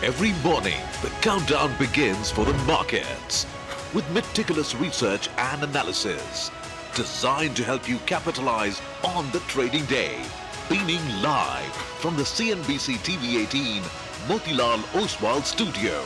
Every morning, the countdown begins for the markets with meticulous research and analysis designed to help you capitalize on the trading day. Beaming live from the CNBC-TV18 Motilal Oswal studio.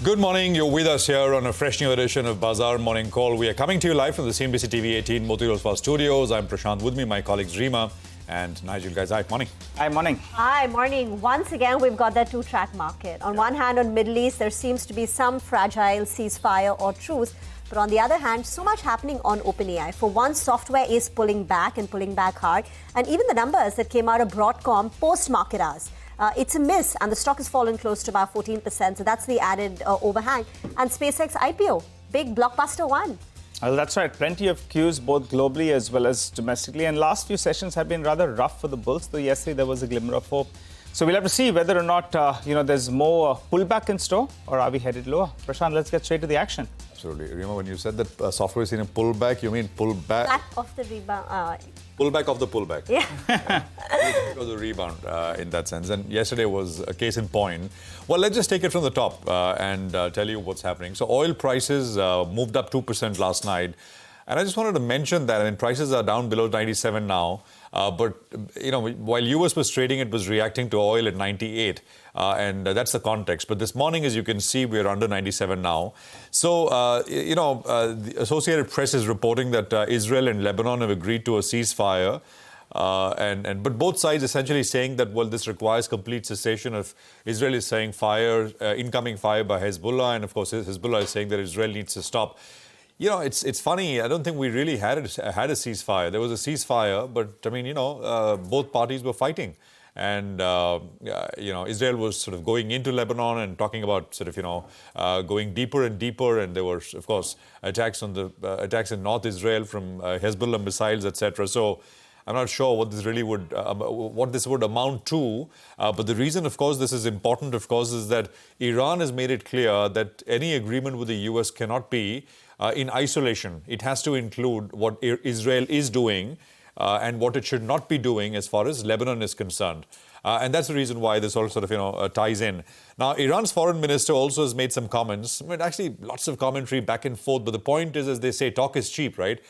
Good morning. You're with us here on a fresh new edition of Bazaar Morning Call. We are coming to you live from the CNBC-TV18 Motilal Oswal studios. I'm Prashant. With me, my colleagues Rima and Nigel. Guys, hi. Morning. Hi, morning. Hi, morning. Once again, we've got that two-track market. On one hand, on Middle East, there seems to be some fragile ceasefire or truce. But on the other hand, so much happening on OpenAI. For one, software is pulling back and pulling back hard. And even the numbers that came out of Broadcom post-market hours. It's a miss, and the stock has fallen close to about 14%. So that's the added overhang. And SpaceX IPO, big blockbuster one. Well, that's right. Plenty of cues, both globally as well as domestically. And last few sessions have been rather rough for the bulls, though yesterday there was a glimmer of hope. So we'll have to see whether or not, there's more pullback in store, or are we headed lower? Prashant, let's get straight to the action. Absolutely. Rima, when you said that software is in a pullback, you mean pullback? Back of the rebound. Pullback of the pullback. Yeah. Because of the rebound in that sense. And yesterday was a case in point. Well, let's just take it from the top and tell you what's happening. So oil prices moved up 2% last night. And I just wanted to mention that, I mean, prices are down below 97 now. But, while US was trading, it was reacting to oil at 98. And that's the context. But this morning, as you can see, we're under 97 now. So, the Associated Press is reporting that Israel and Lebanon have agreed to a ceasefire. But both sides essentially saying that, well, this requires complete cessation of Israel is saying incoming fire by Hezbollah. And, of course, Hezbollah is saying that Israel needs to stop. It's funny. I don't think we really had a ceasefire. There was a ceasefire, but, I mean, both parties were fighting. And, Israel was sort of going into Lebanon and talking about sort of, going deeper and deeper. And there were, of course, attacks in North Israel from Hezbollah missiles, etc. So I'm not sure what this really would amount to. But the reason, of course, this is important, of course, is that Iran has made it clear that any agreement with the US cannot be in isolation. It has to include what Israel is doing and what it should not be doing as far as Lebanon is concerned. And that's the reason why this all sort of, ties in. Now, Iran's foreign minister also has made some comments. I mean, actually, lots of commentary back and forth. But the point is, as they say, talk is cheap, right?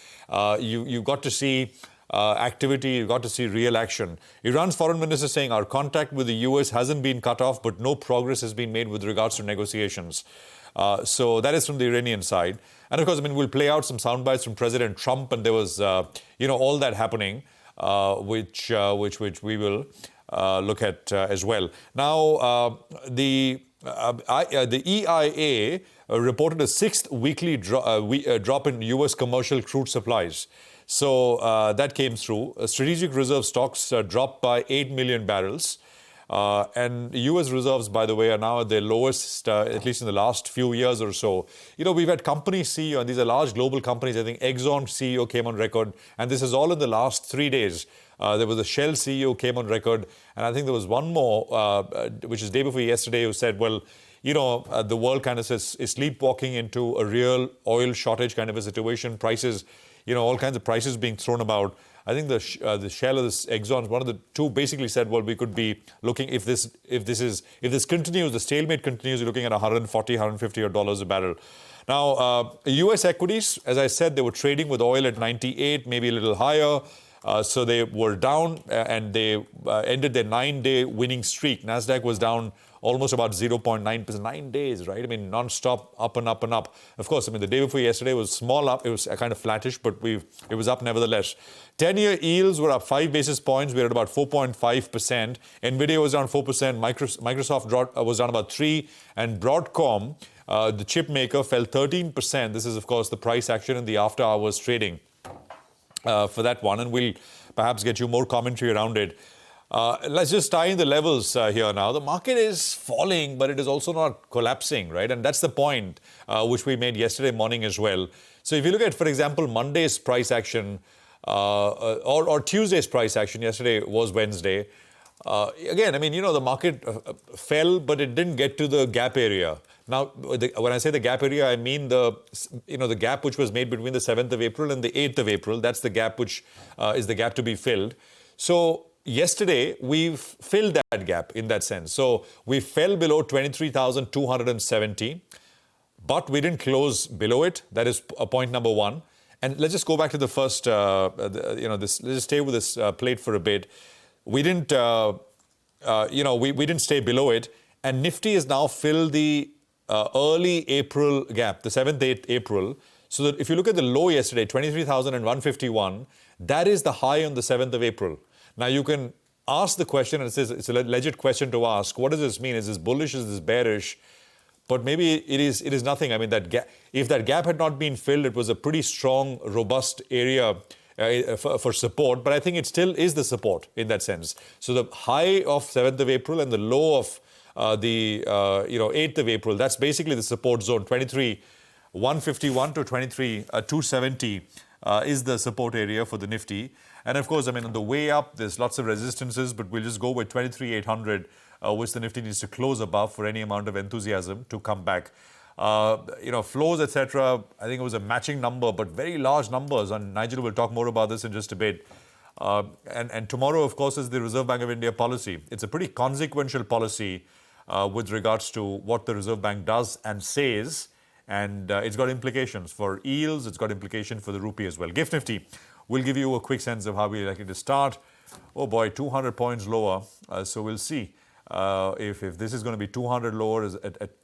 You've got to see activity, you've got to see real action. Iran's foreign minister saying our contact with the US hasn't been cut off, but no progress has been made with regards to negotiations. So that is from the Iranian side. And of course, I mean, we'll play out some sound bites from President Trump, and there was, all that happening, which we will look at as well. Now, the EIA reported a sixth weekly drop in U.S. commercial crude supplies. So that came through. Strategic reserve stocks dropped by 8 million barrels. And U.S. reserves, by the way, are now at their lowest, at least in the last few years or so. We've had company CEO, and these are large global companies. I think Exxon CEO came on record, and this is all in the last 3 days. There was a Shell CEO came on record, and I think there was one more, which is day before yesterday, who said, well, the world kind of is sleepwalking into a real oil shortage kind of a situation. Prices, all kinds of prices being thrown about. I think the Shell or this Exxon, one of the two, basically said, well, we could be looking, if this continues, the stalemate continues, you're looking at $140, $150 a barrel. Now, U.S. equities, as I said, they were trading with oil at 98, maybe a little higher. So they were down, and they ended their 9-day winning streak. NASDAQ was down almost about 0.9%. 9 days, right? I mean, non-stop, up and up and up. Of course, I mean, the day before yesterday was small up. It was kind of flattish, but it was up nevertheless. 10-year yields were up 5 basis points. We're at about 4.5%. NVIDIA was down 4%. Microsoft was down about 3%. And Broadcom, the chip maker, fell 13%. This is, of course, the price action in the after-hours trading for that one. And we'll perhaps get you more commentary around it. Let's just tie in the levels here now. The market is falling, but it is also not collapsing, right? And that's the point which we made yesterday morning as well. So if you look at, for example, Monday's price action or Tuesday's price action, yesterday was Wednesday, Again, I mean, the market fell, but it didn't get to the gap area. Now, when I say the gap area, I mean the gap which was made between the 7th of April and the 8th of April. That's the gap which is the gap to be filled. So yesterday, we've filled that gap in that sense. So we fell below 23,270, but we didn't close below it. That is point number one. And let's just go back to the first, let's just stay with this plate for a bit. We didn't, we didn't stay below it. And Nifty has now filled the early April gap, the 7th, 8th April. So that if you look at the low yesterday, 23,151, that is the high on the 7th of April. Now you can ask the question, and it's a legit question to ask, what does this mean? Is this bullish? Is this bearish? But maybe it is nothing. I mean, if that gap had not been filled, it was a pretty strong, robust area for support. But I think it still is the support in that sense. So the high of 7th of April and the low of the 8th of April, that's basically the support zone. 23,151 to 23,270 is the support area for the Nifty. And of course, I mean, on the way up, there's lots of resistances, but we'll just go with 23,800, which the Nifty needs to close above for any amount of enthusiasm to come back. Flows, etc. I think it was a matching number, but very large numbers. And Nigel will talk more about this in just a bit. And tomorrow, of course, is the Reserve Bank of India policy. It's a pretty consequential policy with regards to what the Reserve Bank does and says. And it's got implications for yields. It's got implications for the rupee as well. GIFT Nifty will give you a quick sense of how we're likely to start. Oh boy, 200 points lower. So we'll see if this is going to be 200 lower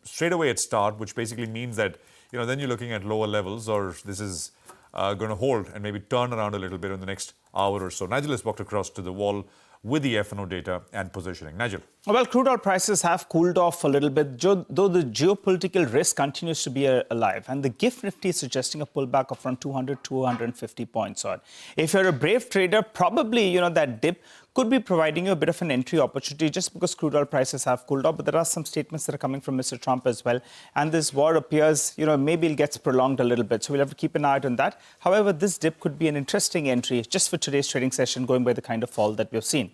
straight away at start, which basically means that then you're looking at lower levels, or this is going to hold and maybe turn around a little bit in the next hour or so. Nigel has walked across to the wall with the F&O data and positioning. Nigel. Well, crude oil prices have cooled off a little bit, though the geopolitical risk continues to be alive. And the GIFT Nifty is suggesting a pullback of around 200, 250 points odd. If you're a brave trader, probably, that dip could be providing you a bit of an entry opportunity just because crude oil prices have cooled off. But there are some statements that are coming from Mr. Trump as well. And this war appears, maybe it gets prolonged a little bit. So we'll have to keep an eye out on that. However, this dip could be an interesting entry just for today's trading session, going by the kind of fall that we've seen.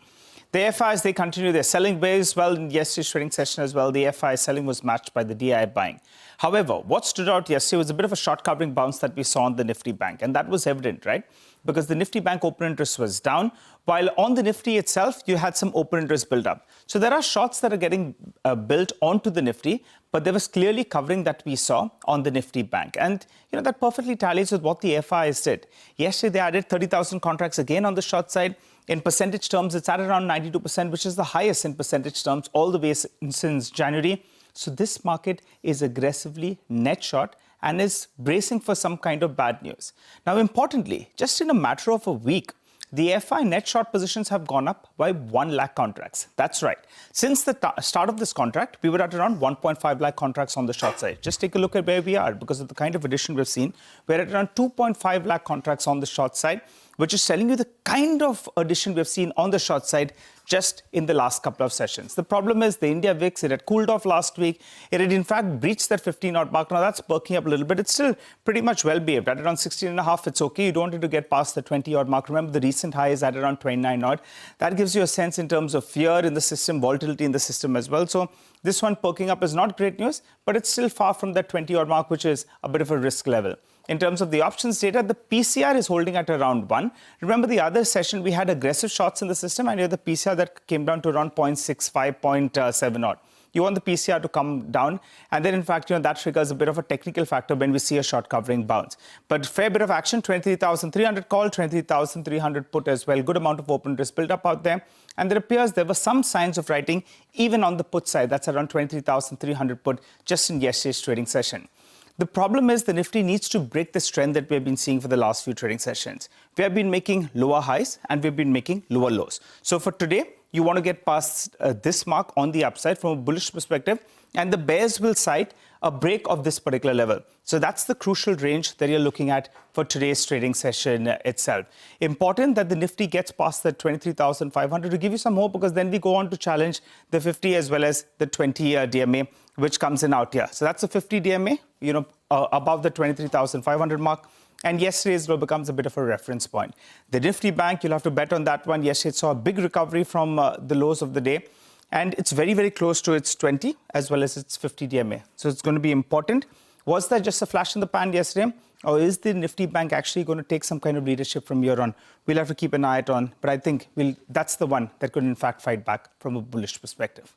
The FIs, they continue their selling base. Well, in yesterday's trading session as well, the FI selling was matched by the DI buying. However, what stood out yesterday was a bit of a short covering bounce that we saw on the Nifty Bank. And that was evident, right? Because the Nifty Bank open interest was down, while on the Nifty itself, you had some open interest build up. So there are shorts that are getting built onto the Nifty, but there was clearly covering that we saw on the Nifty Bank. And, that perfectly tallies with what the FIs did. Yesterday, they added 30,000 contracts again on the short side. In percentage terms, it's at around 92%, which is the highest in percentage terms all the way since January. So this market is aggressively net short and is bracing for some kind of bad news. Now, importantly, just in a matter of a week, the FI net short positions have gone up by 1 lakh contracts. That's right. Since the start of this contract, we were at around 1.5 lakh contracts on the short side. Just take a look at where we are because of the kind of addition we've seen. We're at around 2.5 lakh contracts on the short side, which is telling you the kind of addition we've seen on the short side just in the last couple of sessions. The problem is the India VIX, it had cooled off last week. It had in fact breached that 15-odd mark. Now that's perking up a little bit. It's still pretty much well behaved. At around 16.5, it's okay. You don't need to get past the 20-odd mark. Remember, the recent high is at around 29-odd. That gives you a sense in terms of fear in the system, volatility in the system as well. So this one perking up is not great news, but it's still far from that 20-odd mark, which is a bit of a risk level. In terms of the options data, the PCR is holding at around 1. Remember the other session, we had aggressive shorts in the system, and you had the PCR that came down to around 0.65, 0.7 odd. You want the PCR to come down, and then in fact, that triggers a bit of a technical factor when we see a short covering bounce. But fair bit of action, 23,300 call, 23,300 put as well. Good amount of open interest built up out there. And it appears there were some signs of writing even on the put side. That's around 23,300 put just in yesterday's trading session. The problem is the Nifty needs to break this trend that we have been seeing for the last few trading sessions. We have been making lower highs and we've been making lower lows. So for today, you want to get past this mark on the upside from a bullish perspective, and the bears will cite a break of this particular level. So that's the crucial range that you're looking at for today's trading session itself. Important that the Nifty gets past the 23,500 to give you some hope, because then we go on to challenge the 50 as well as the 20-year DMA, which comes in out here. So that's a 50 DMA, above the 23,500 mark. And yesterday's low becomes a bit of a reference point. The Nifty Bank, you'll have to bet on that one. Yesterday it saw a big recovery from the lows of the day. And it's very, very close to its 20 as well as its 50 DMA. So it's going to be important. Was that just a flash in the pan yesterday? Or is the Nifty Bank actually going to take some kind of leadership from here on? We'll have to keep an eye on. But I think that's the one that could, in fact, fight back from a bullish perspective.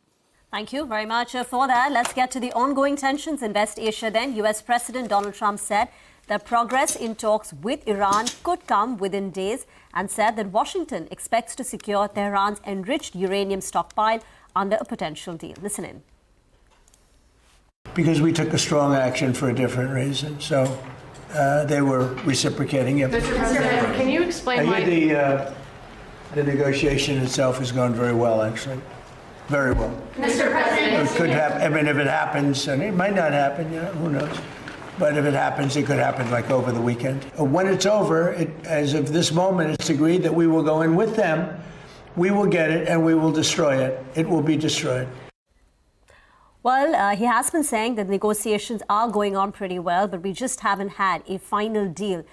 Thank you very much for that. Let's get to the ongoing tensions in West Asia then. US President Donald Trump said that progress in talks with Iran could come within days and said that Washington expects to secure Tehran's enriched uranium stockpile under a potential deal. Listen in. Because we took a strong action for a different reason. So they were reciprocating it. Mr. President, can you explain why the negotiation itself has gone very well, actually. Very well. Mr. President, It could happen. I mean, if it happens, and it might not happen, who knows? But if it happens, it could happen like over the weekend. When it's over, as of this moment, it's agreed that we will go in with them. We will get it and we will destroy it. It will be destroyed. Well, he has been saying that negotiations are going on pretty well, but we just haven't had a final deal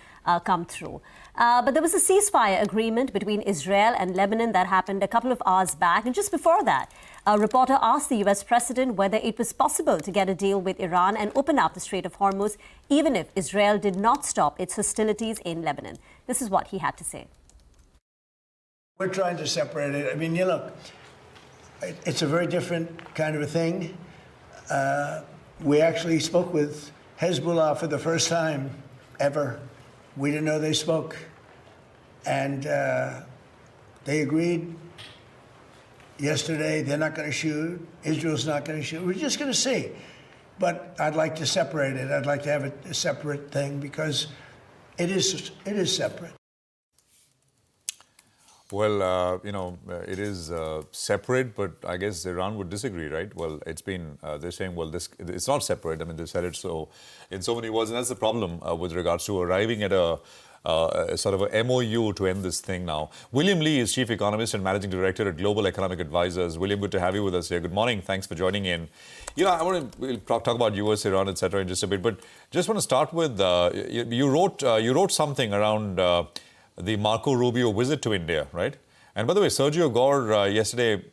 come through. But there was a ceasefire agreement between Israel and Lebanon that happened a couple of hours back. And just before that, a reporter asked the US president whether it was possible to get a deal with Iran and open up the Strait of Hormuz, even if Israel did not stop its hostilities in Lebanon. This is what he had to say. We're trying to separate it. I mean, look, it's a very different kind of a thing. We actually spoke with Hezbollah for the first time ever. We didn't know they spoke. And they agreed yesterday they're not going to shoot. Israel's not going to shoot. We're just going to see. But I'd like to separate it. I'd like to have a separate thing because it is separate. Well, it is separate, but I guess Iran would disagree, right? Well, they're saying, well, it's not separate. I mean, they said it so in so many words, and that's the problem with regards to arriving at a sort of a MOU to end this thing now. William Lee is Chief Economist and Managing Director at Global Economic Advisors. William, good to have you with us here. Good morning. Thanks for joining in. We'll talk about US, Iran, etc. in just a bit, but just want to start with, you wrote something around the Marco Rubio visit to India, right? And by the way, Sergio Gore yesterday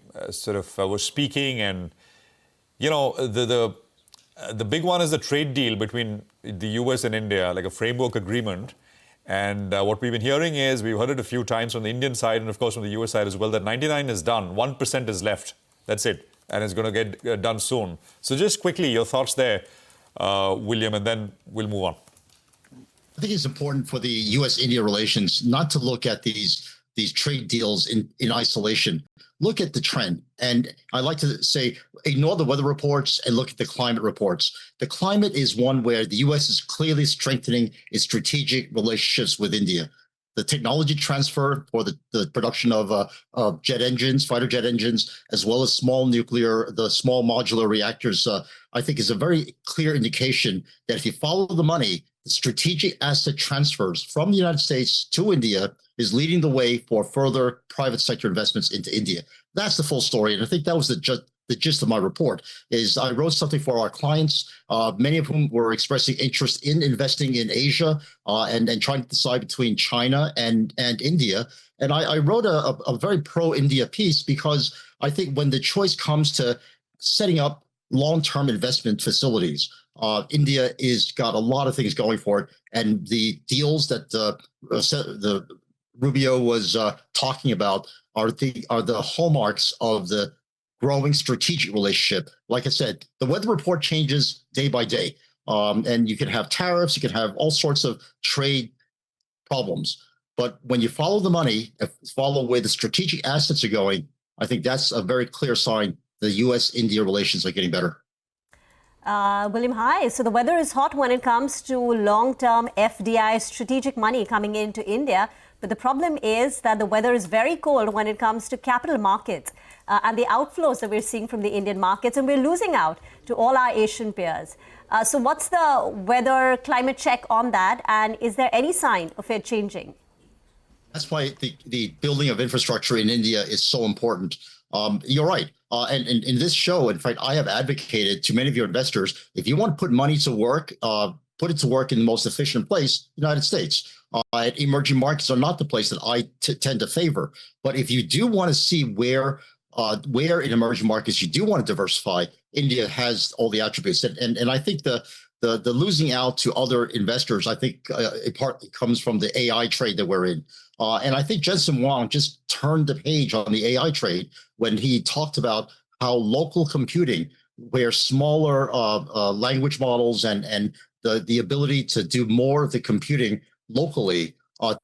was speaking, and the big one is the trade deal between the US and India, like a framework agreement. And what we've been hearing is, we've heard it a few times from the Indian side and of course from the US side as well, that 99 is done, 1% is left. That's it, and it's going to get done soon. So just quickly, your thoughts there, William, and then we'll move on. I think it's important for the U.S.-India relations not to look at these trade deals in isolation. Look at the trend. And I like to say, ignore the weather reports and look at the climate reports. The climate is one where the U.S. is clearly strengthening its strategic relationships with India. The technology transfer for the production of jet engines, fighter jet engines, as well as small modular reactors, I think is a very clear indication that if you follow the money, the strategic asset transfers from the United States to India is leading the way for further private sector investments into India. That's the full story. And I think that was the gist of my report. Is I wrote something for our clients, many of whom were expressing interest in investing in Asia and trying to decide between China and India. And I wrote a very pro-India piece because I think when the choice comes to setting up long-term investment facilities, India is got a lot of things going for it, and the deals that the Rubio was talking about are the hallmarks of the growing strategic relationship. Like I said, the weather report changes day by day, and you can have tariffs, you can have all sorts of trade problems. But when you follow the money, follow where the strategic assets are going, I think that's a very clear sign the U.S.-India relations are getting better. William, hi. So the weather is hot when it comes to long-term FDI strategic money coming into India. But the problem is that the weather is very cold when it comes to capital markets and the outflows that we're seeing from the Indian markets. And we're losing out to all our Asian peers. So what's the weather climate check on that? And is there any sign of it changing? That's why the building of infrastructure in India is so important. You're right. And in this show, in fact, I have advocated to many of your investors, if you want to put money to work, put it to work in the most efficient place, United States. Emerging markets are not the place that I tend to favor. But if you do want to see where in emerging markets you do want to diversify, India has all the attributes. And I think the losing out to other investors, I think it partly comes from the AI trade that we're in. And I think Jensen Huang just turned the page on the AI trade when he talked about how local computing, where smaller language models and the ability to do more of the computing locally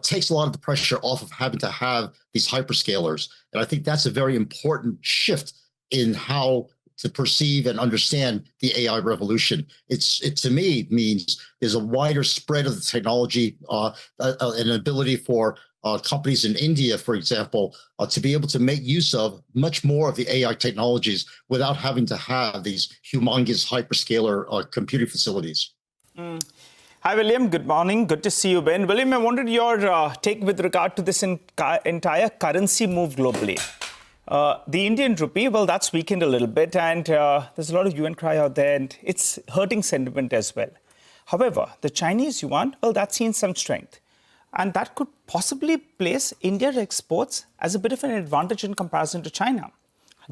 takes a lot of the pressure off of having to have these hyperscalers. And I think that's a very important shift in how to perceive and understand the AI revolution. It to me means there's a wider spread of the technology, an ability for companies in India, for example, to be able to make use of much more of the AI technologies without having to have these humongous hyperscaler computing facilities. Hi, William. Good morning. Good to see you, Ben. William, I wanted your take with regard to this entire currency move globally. The Indian rupee, well, that's weakened a little bit, and there's a lot of yuan cry out there, and it's hurting sentiment as well. However, the Chinese yuan, well, that's seen some strength, and that could possibly place India's exports as a bit of an advantage in comparison to China.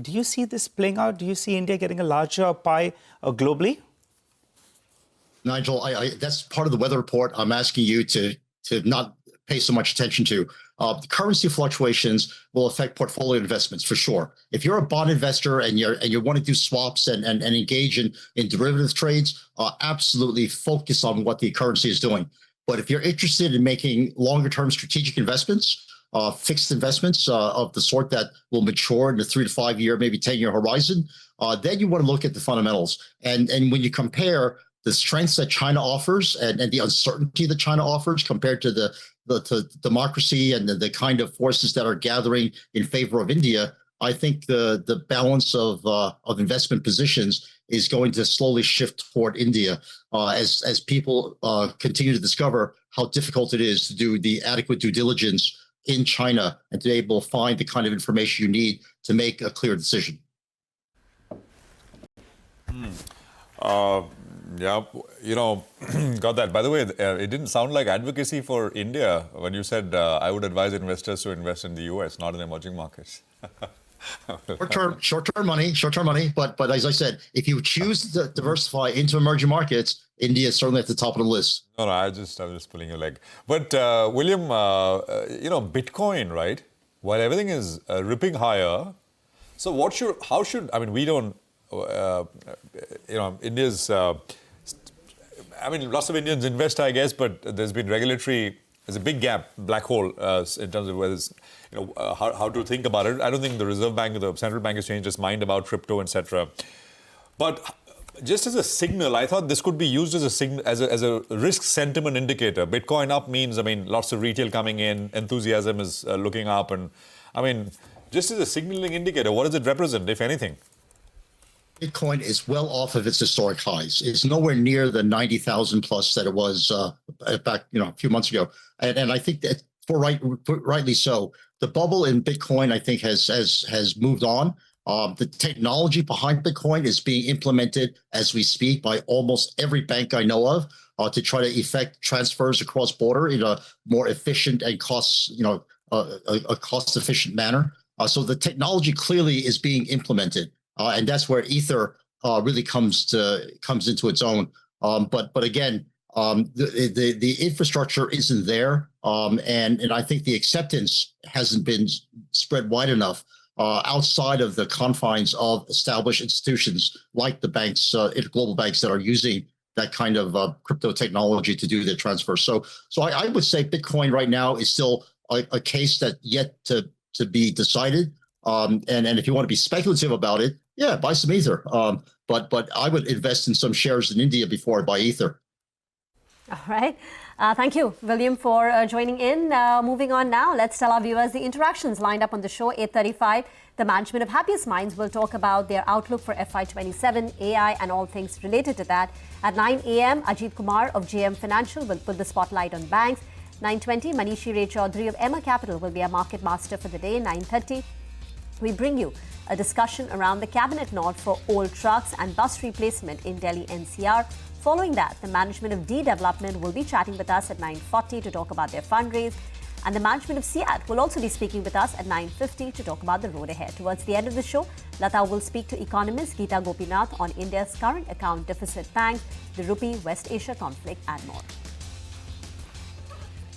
Do you see this playing out? Do you see India getting a larger pie globally? Nigel, that's part of the weather report I'm asking you to not pay so much attention to. The currency fluctuations will affect portfolio investments for sure. If you're a bond investor and you want to do swaps and engage in derivative trades, absolutely focus on what the currency is doing. But if you're interested in making longer term strategic investments, fixed investments of the sort that will mature in the 3 to 5 year, maybe 10-year horizon, then you want to look at the fundamentals. And when you compare the strengths that China offers and the uncertainty that China offers compared to the democracy and the kind of forces that are gathering in favor of India, I think the balance of investment positions is going to slowly shift toward India as people continue to discover how difficult it is to do the adequate due diligence in China and to be able to find the kind of information you need to make a clear decision. Yeah, got that. By the way, it didn't sound like advocacy for India when you said I would advise investors to invest in the US, not in emerging markets. Short-term money. But as I said, if you choose to diversify into emerging markets, India is certainly at the top of the list. No, I was just pulling your leg. But William, Bitcoin, right? While everything is ripping higher, so we don't. India's. Lots of Indians invest, I guess, but there's been there's a big gap, black hole, in terms of whether how to think about it. I don't think the Reserve Bank or the central bank has changed its mind about crypto, etc. But just as a signal, I thought this could be used as a signal, as a risk sentiment indicator. Bitcoin up means, lots of retail coming in, enthusiasm is looking up, and just as a signaling indicator, what does it represent, if anything? Bitcoin is well off of its historic highs. It's nowhere near the 90,000 plus that it was back, a few months ago. And I think that rightly so. The bubble in Bitcoin, I think, has moved on. The technology behind Bitcoin is being implemented as we speak by almost every bank I know of to try to effect transfers across border in a more efficient and a cost-efficient manner. So the technology clearly is being implemented. And that's where Ether really comes into its own. But again, the infrastructure isn't there, and I think the acceptance hasn't been spread wide enough outside of the confines of established institutions like the banks, global banks that are using that kind of crypto technology to do their transfer. So I would say Bitcoin right now is still a case that yet to be decided. And if you want to be speculative about it, yeah, buy some Ether. But I would invest in some shares in India before I buy Ether. All right. Thank you, William, for joining in. Moving on now, let's tell our viewers the interactions lined up on the show. 8:35, the management of Happiest Minds will talk about their outlook for FY27, AI, and all things related to that. At 9 a.m., Ajit Kumar of JM Financial will put the spotlight on banks. 9:20, Manishi Ray Chaudhary of Emma Capital will be our market master for the day. 9:30, we bring you a discussion around the cabinet nod for old trucks and bus replacement in Delhi NCR. Following that, the management of D Development will be chatting with us at 9:40 to talk about their fundraise. And the management of CIAT will also be speaking with us at 9:50 to talk about the road ahead. Towards the end of the show, Lata will speak to economist Geeta Gopinath on India's current account deficit bank, the rupee-West Asia conflict and more.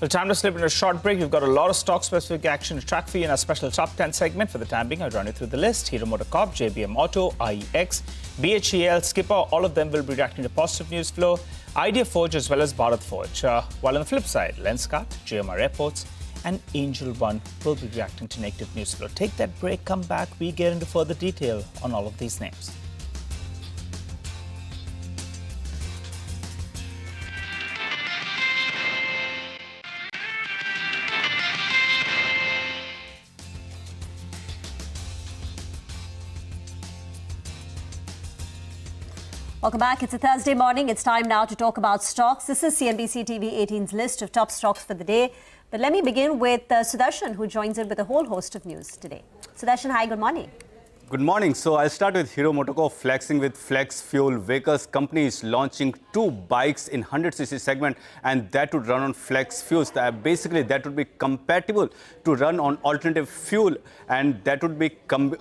Well, time to slip into a short break. We've got a lot of stock-specific action to track for you in our special Top 10 segment. For the time being, I'll run you through the list. Hero MotoCorp, JBM Auto, IEX, BHEL, Skipper, all of them will be reacting to positive news flow. Idea Forge as well as Bharat Forge. While on the flip side, Lenskart, GMR Airports, and Angel One will be reacting to negative news flow. Take that break, come back. We get into further detail on all of these names. Welcome back. It's a Thursday morning. It's time now to talk about stocks. This is CNBC TV18's list of top stocks for the day. But let me begin with Sudarshan, who joins in with a whole host of news today. Sudarshan, hi, good morning. Good morning. So I'll start with Hero MotoCorp flexing with flex fuel vehicles. Company is launching 2 bikes in 100cc segment, and that would run on flex fuels. Basically, that would be compatible to run on alternative fuel, and that would be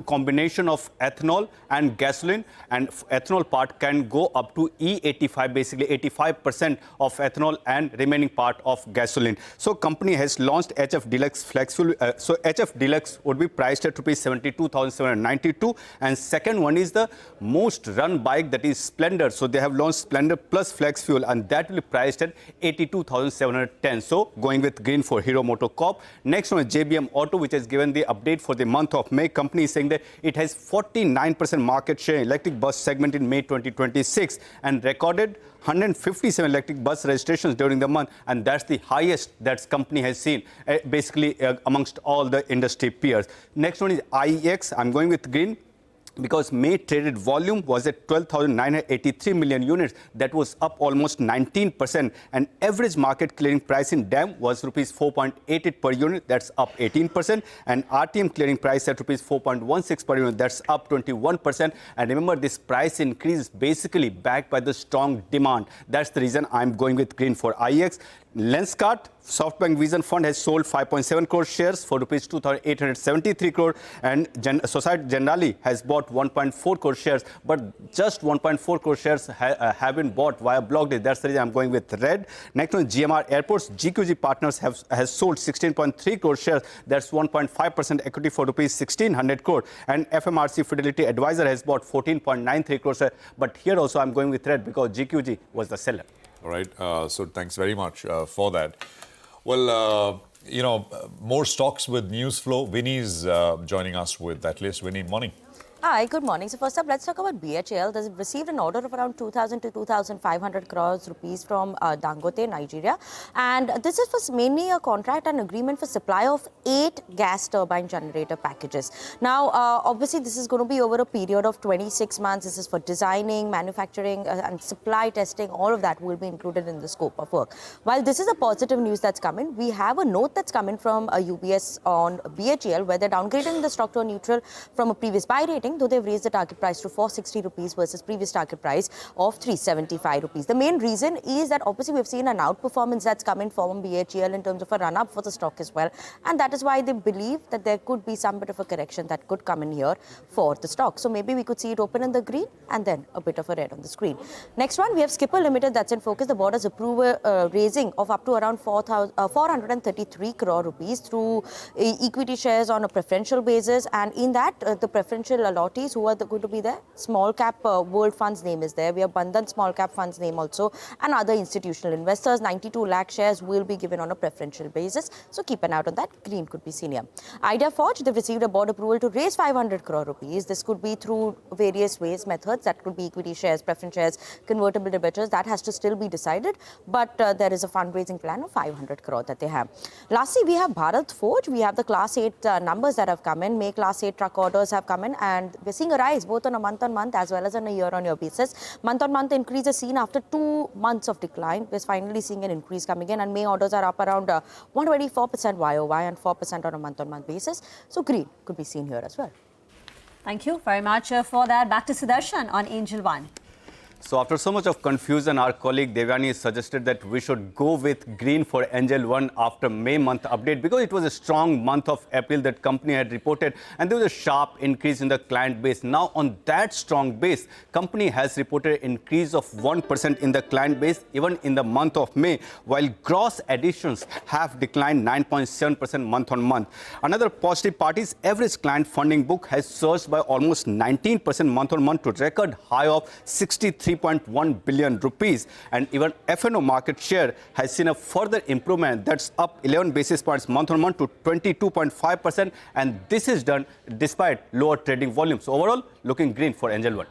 combination of ethanol and gasoline. And ethanol part can go up to E85, basically 85% of ethanol and remaining part of gasoline. So company has launched HF Deluxe flex fuel. So HF Deluxe would be priced at rupees 72,792. And second one is the most run bike, that is Splendor. So they have launched Splendor Plus Flex Fuel, and that will be priced at 82,710. So going with green for Hero MotoCorp. Next one is JBM Auto, which has given the update for the month of May. Company is saying that it has 49% market share in electric bus segment in May 2026 and recorded 157 electric bus registrations during the month, and that's the highest that company has seen, basically amongst all the industry peers. Next one is IEX. I'm going with green because May traded volume was at 12,983 million units. That was up almost 19%. And average market clearing price in DAM was rupees 4.88 per unit. That's up 18%. And RTM clearing price at rupees 4.16 per unit. That's up 21%. And remember, this price increase is basically backed by the strong demand. That's the reason I'm going with green for IEX. Lenskart, SoftBank Vision Fund has sold 5.7 crore shares for rupees 2,873 crore, and Societe Generale has bought 1.4 crore shares, but just 1.4 crore shares have been bought via block day. That's the reason I'm going with red. Next one, GMR Airports. GQG Partners has sold 16.3 crore shares. That's 1.5% equity for rupees 1,600 crore. And FMRC Fidelity Advisor has bought 14.93 crore shares. But here also I'm going with red because GQG was the seller. All right. So thanks very much for that. Well, more stocks with news flow. Vinny's joining us with that list. Vinny, morning. Hi, good morning. So first up, let's talk about BHEL. They've received an order of around 2,000 to 2,500 crores rupees from Dangote, Nigeria. And this is for mainly a contract and agreement for supply of 8 gas turbine generator packages. Now, obviously, this is going to be over a period of 26 months. This is for designing, manufacturing and supply testing. All of that will be included in the scope of work. While this is a positive news that's coming, we have a note that's coming from UBS on BHEL where they're downgrading the stock to a neutral from a previous buy rating, though they've raised the target price to 460 rupees versus previous target price of 375 rupees. The main reason is that obviously we've seen an outperformance that's coming from BHEL in terms of a run-up for the stock as well. And that is why they believe that there could be some bit of a correction that could come in here for the stock. So maybe we could see it open in the green and then a bit of a red on the screen. Next one, we have Skipper Limited that's in focus. The board has approved raising of up to around 433 crore rupees through equity shares on a preferential basis. And in that, the preferential allottees who are going to be there, small cap world funds name is there. We have Bandhan small cap funds name also, and other institutional investors. 92 lakh shares will be given on a preferential basis. So keep an eye out on that. Green could be seen here. Idea Forge, they've received a board approval to raise 500 crore rupees. This could be through various methods. That could be equity shares, preference shares, convertible debentures. That has to still be decided. But there is a fundraising plan of 500 crore that they have. Lastly, we have Bharat Forge. We have the Class 8 numbers that have come in. May Class 8 truck orders have come in, and we're seeing a rise both on a month-on-month as well as on a year-on-year basis. Month-on-month increase is seen after 2 months of decline. We're finally seeing an increase coming in, and May orders are up around 124% YOY and 4% on a month-on-month basis. So green could be seen here as well. Thank you very much for that. Back to Sudarshan on Angel One. So after so much of confusion, our colleague Devyani suggested that we should go with green for Angel One after May month update because it was a strong month of April that company had reported and there was a sharp increase in the client base. Now on that strong base, company has reported an increase of 1% in the client base even in the month of May, while gross additions have declined 9.7% month on month. Another positive part is average client funding book has surged by almost 19% month on month to record high of 63.1 billion rupees. And even F&O market share has seen a further improvement that's up 11 basis points month on month to 22.5%. And this is done despite lower trading volumes. So overall, looking green for Angel One.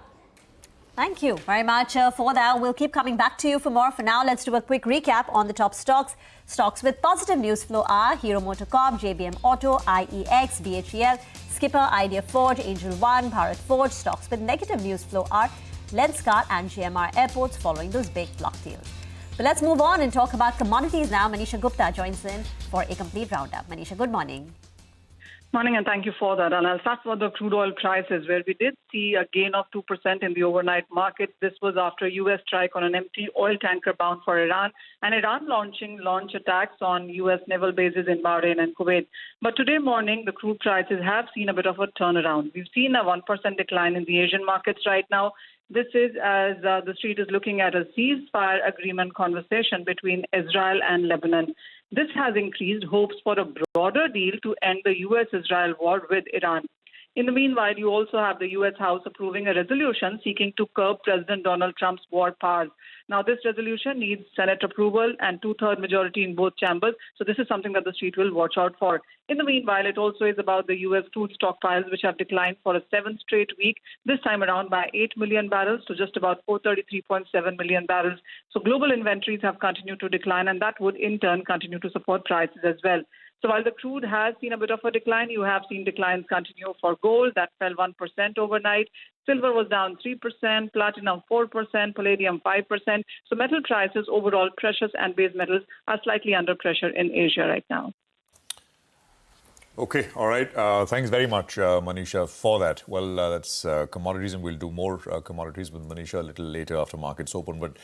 Thank you very much for that. We'll keep coming back to you for more. For now, let's do a quick recap on the top stocks. Stocks with positive news flow are Hero MotoCorp, JBM Auto, IEX, BHEL, Skipper, Idea Forge, Angel One, Bharat Forge. Stocks with negative news flow are Lenskart and GMR Airports following those big block deals. But let's move on and talk about commodities now. Manisha Gupta joins in for a complete roundup. Manisha, good morning. Morning, and thank you for that. And I'll start with the crude oil prices, where we did see a gain of 2% in the overnight market. This was after U.S. strike on an empty oil tanker bound for Iran, and Iran launch attacks on U.S. naval bases in Bahrain and Kuwait. But today morning, the crude prices have seen a bit of a turnaround. We've seen a 1% decline in the Asian markets right now. This is as the street is looking at a ceasefire agreement conversation between Israel and Lebanon. This has increased hopes for a broader deal to end the U.S.-Israel war with Iran. In the meanwhile, you also have the U.S. House approving a resolution seeking to curb President Donald Trump's war powers. Now, this resolution needs Senate approval and two-thirds majority in both chambers. So this is something that the street will watch out for. In the meanwhile, it also is about the U.S. crude stockpiles, which have declined for a 7th straight week, this time around by 8 million barrels to just about 433.7 million barrels. So global inventories have continued to decline, and that would in turn continue to support prices as well. So while the crude has seen a bit of a decline, you have seen declines continue for gold. That fell 1% overnight. Silver was down 3%, platinum 4%, palladium 5%. So metal prices overall, precious and base metals, are slightly under pressure in Asia right now. Okay, all right. Thanks very much, Manisha, for that. Well, that's commodities, and we'll do more commodities with Manisha a little later after markets open. But,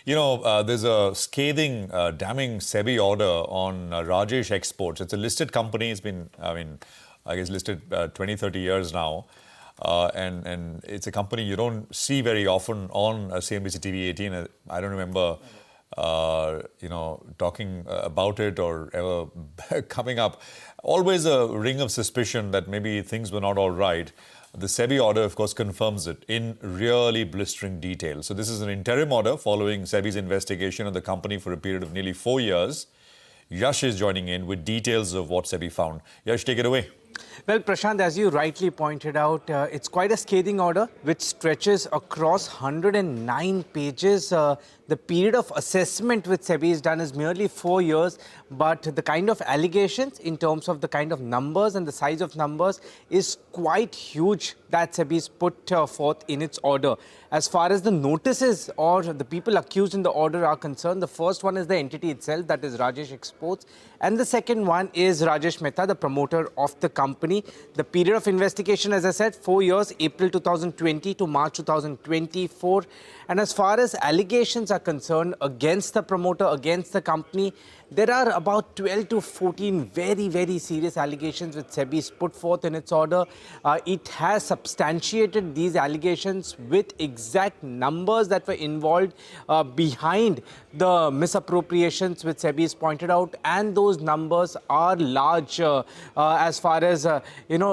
you know, there's a scathing, damning SEBI order on Rajesh Exports. It's a listed company. It's been, I guess, listed 20, 30 years now. And it's a company you don't see very often on CNBC-TV18. I don't remember talking about it or ever coming up. Always a ring of suspicion that maybe things were not all right. The SEBI order, of course, confirms it in really blistering detail. So this is an interim order following SEBI's investigation of the company for a period of nearly 4 years. Yash is joining in with details of what SEBI found. Yash, take it away. Well, Prashant, as you rightly pointed out, it's quite a scathing order which stretches across 109 pages. The period of assessment which SEBI has done is merely 4 years, but the kind of allegations in terms of the kind of numbers and the size of numbers is quite huge that SEBI has put forth in its order. As far as the notices or the people accused in the order are concerned, the first one is the entity itself, that is Rajesh Exports, and the second one is Rajesh Mehta, the promoter of the company. The period of investigation, as I said, 4 years, April 2020 to March 2024. And as far as allegations are concerned against the promoter, against the company, there are about 12 to 14 very, very serious allegations which SEBI has put forth in its order. It has substantiated these allegations with exact numbers that were involved behind the misappropriations which SEBI has pointed out, and those numbers are large as far as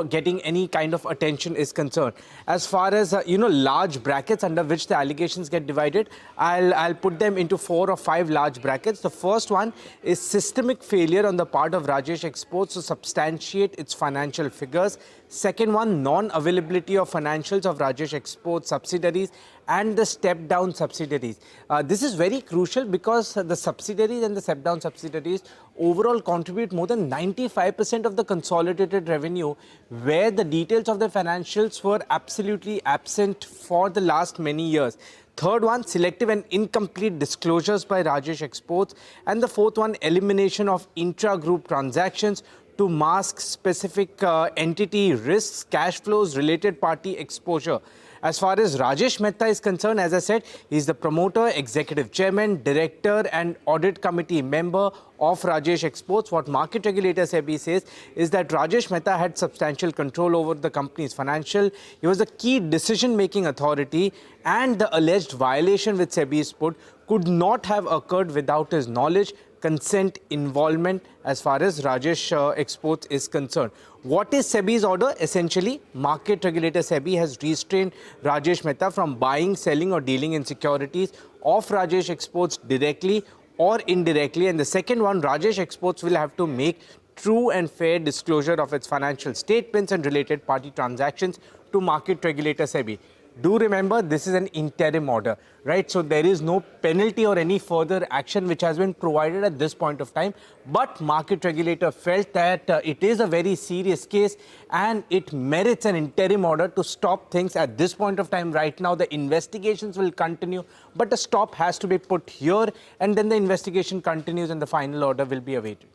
getting any kind of attention is concerned. As far as large brackets under which the allegations get divided, I'll put them into 4 or 5 large brackets. The first one is systemic failure on the part of Rajesh Exports to substantiate its financial figures. Second one, non-availability of financials of Rajesh Exports subsidiaries and the step-down subsidiaries. This is very crucial because the subsidiaries and the step-down subsidiaries overall contribute more than 95% of the consolidated revenue, where the details of the financials were absolutely absent for the last many years. Third one, selective and incomplete disclosures by Rajesh Exports. And the fourth one, elimination of intra-group transactions to mask specific entity risks, cash flows, related party exposure. As far as Rajesh Mehta is concerned, as I said, he's the promoter, executive chairman, director and audit committee member of Rajesh Exports. What market regulator SEBI says is that Rajesh Mehta had substantial control over the company's financial. He was a key decision-making authority, and the alleged violation which SEBI has put could not have occurred without his knowledge, consent, involvement as far as Rajesh Exports is concerned. What is SEBI's order? Essentially, market regulator SEBI has restrained Rajesh Mehta from buying, selling or dealing in securities of Rajesh Exports directly or indirectly. And the second one, Rajesh Exports will have to make true and fair disclosure of its financial statements and related party transactions to market regulator SEBI. Do remember, this is an interim order, right? So there is no penalty or any further action which has been provided at this point of time. But market regulator felt that it is a very serious case and it merits an interim order to stop things at this point of time. Right now, the investigations will continue, but a stop has to be put here, and then the investigation continues and the final order will be awaited.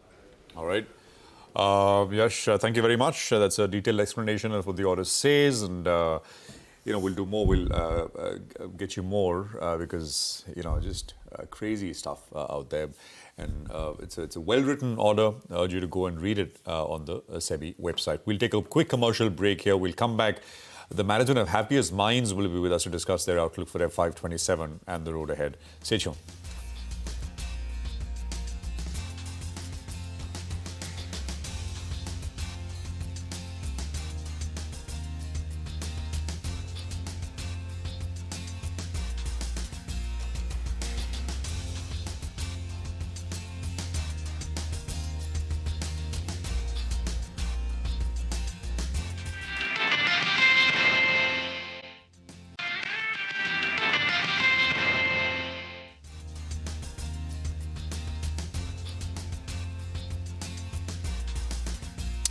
All right. Yash, thank you very much. That's a detailed explanation of what the order says, and we'll do more. We'll get you more because just crazy stuff out there, and it's a well-written order. I urge you to go and read it on the SEBI website. We'll take a quick commercial break here. We'll come back. The management of Happiest Minds will be with us to discuss their outlook for F527 and the road ahead. Stay tuned.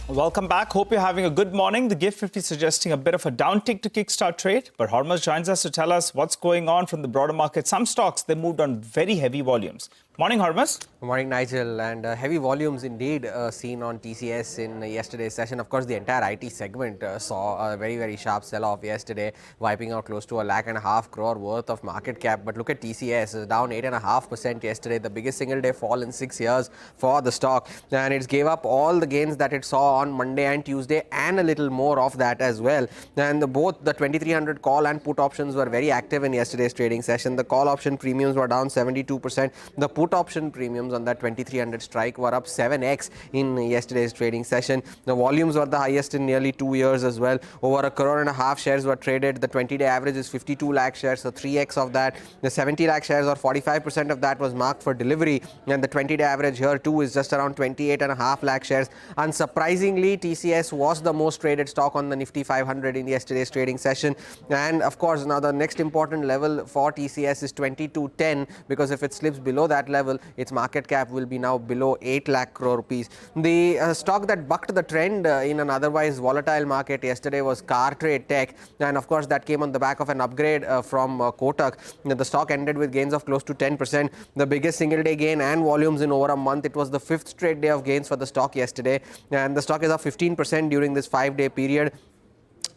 Welcome back. Hope you're having a good morning. The GIFT 50 suggesting a bit of a downtick to kickstart trade, but Hormuz joins us to tell us what's going on from the broader market. Some stocks, they moved on very heavy volumes. Morning, Hormuz. Good morning, Nigel. And heavy volumes indeed seen on TCS in yesterday's session. Of course, the entire IT segment saw a very, very sharp sell-off yesterday, wiping out close to 1.5 crore worth of market cap. But look at TCS, down 8.5% yesterday, the biggest single-day fall in 6 years for the stock. And it gave up all the gains that it saw on Monday and Tuesday, and a little more of that as well. And both the 2300 call and put options were very active in yesterday's trading session. The call option premiums were down 72%. The put option premiums on that 2300 strike were up 7x in yesterday's trading session. The volumes were the highest in nearly 2 years as well. Over 1.5 crore shares were traded. The 20-day average is 52 lakh shares, so 3x of that. The 70 lakh shares, or 45% of that, was marked for delivery, and the 20-day average here too is just around 28.5 lakh shares. Unsurprisingly, TCS was the most traded stock on the Nifty 500 in yesterday's trading session. And of course, now the next important level for TCS is 2210, because if it slips below that level, its market cap will be now below 8 lakh crore rupees. The stock that bucked the trend in an otherwise volatile market yesterday was Car Trade Tech, and of course that came on the back of an upgrade from Kotak. The stock ended with gains of close to 10%, the biggest single day gain and volumes in over a month. It was the 5th straight day of gains for the stock yesterday, and the stock is up 15% during this 5-day period.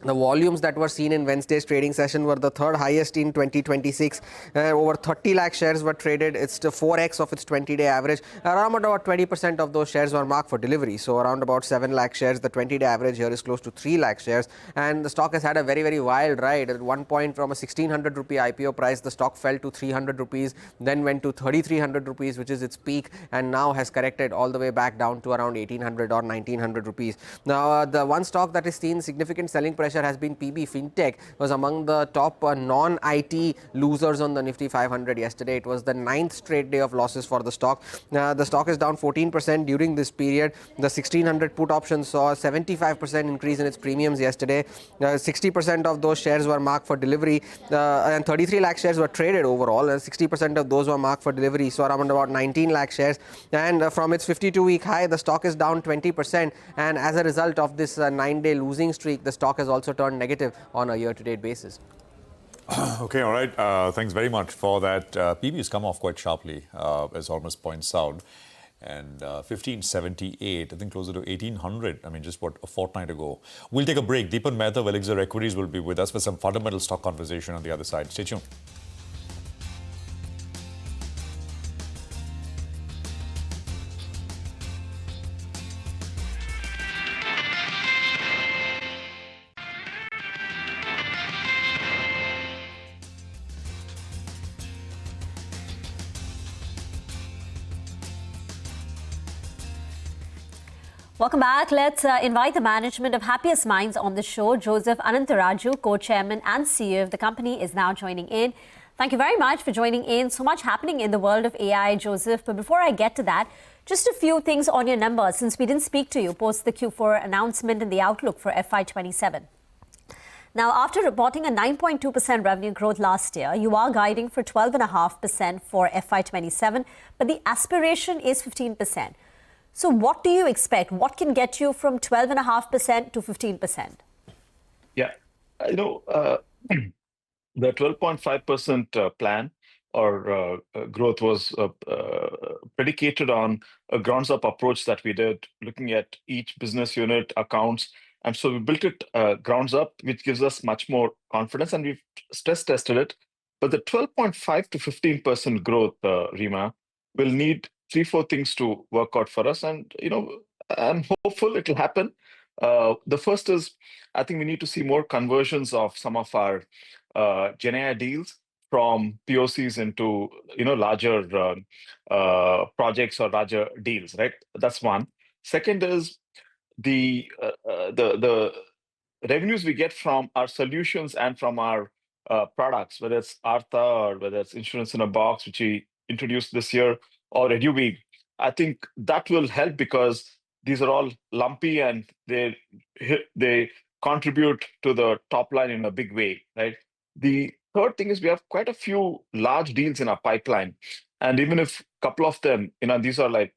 The volumes that were seen in Wednesday's trading session were the third highest in 2026. Over 30 lakh shares were traded. It's the 4x of its 20-day average. Around about 20% of those shares were marked for delivery. So around about 7 lakh shares. The 20-day average here is close to 3 lakh shares. And the stock has had a very, very wild ride. At one point, from a 1600 rupee IPO price, the stock fell to 300 rupees, then went to 3300 rupees, which is its peak, and now has corrected all the way back down to around 1800 or 1900 rupees. Now, the one stock that has seen significant selling pressure has been PB Fintech. Was among the top non-IT losers on the Nifty 500 yesterday. It was the 9th straight day of losses for the stock. The stock is down 14% during this period. The 1600 put option saw a 75% increase in its premiums yesterday. 60% of those shares were marked for delivery, and 33 lakh shares were traded overall, and 60% of those were marked for delivery, so around about 19 lakh shares. And from its 52-week high, the stock is down 20%, and as a result of this 9-day losing streak, the stock has also turned negative on a year-to-date basis. Okay, all right. Thanks very much for that. PB has come off quite sharply, as Hormuz points out. and 1578, I think closer to 1800. I mean, just what, a fortnight ago. We'll take a break. Deepan Mehta of Elixir Equities will be with us for some fundamental stock conversation on the other side. Stay tuned. Welcome back. Let's invite the management of Happiest Minds on the show. Joseph Anantaraju, co-chairman and CEO of the company, is now joining in. Thank you very much for joining in. So much happening in the world of AI, Joseph. But before I get to that, just a few things on your numbers, since we didn't speak to you post the Q4 announcement and the outlook for FY27. Now, after reporting a 9.2% revenue growth last year, you are guiding for 12.5% for FY27, but the aspiration is 15%. So what do you expect? What can get you from 12.5% to 15%? Yeah, the 12.5% plan or growth was predicated on a grounds-up approach that we did, looking at each business unit accounts. And so we built it grounds up, which gives us much more confidence, and we've stress tested it. But the 12.5 to 15% growth, Rima, will need 3-4 things to work out for us. And, I'm hopeful it'll happen. The first is, I think we need to see more conversions of some of our GenAI deals from POCs into, larger projects or larger deals, right? That's one. Second is the revenues we get from our solutions and from our products, whether it's Artha or whether it's Insurance in a Box, which we introduced this year, or EduWeek. I think that will help because these are all lumpy and they contribute to the top line in a big way, right? The third thing is we have quite a few large deals in our pipeline. And even if a couple of them, these are like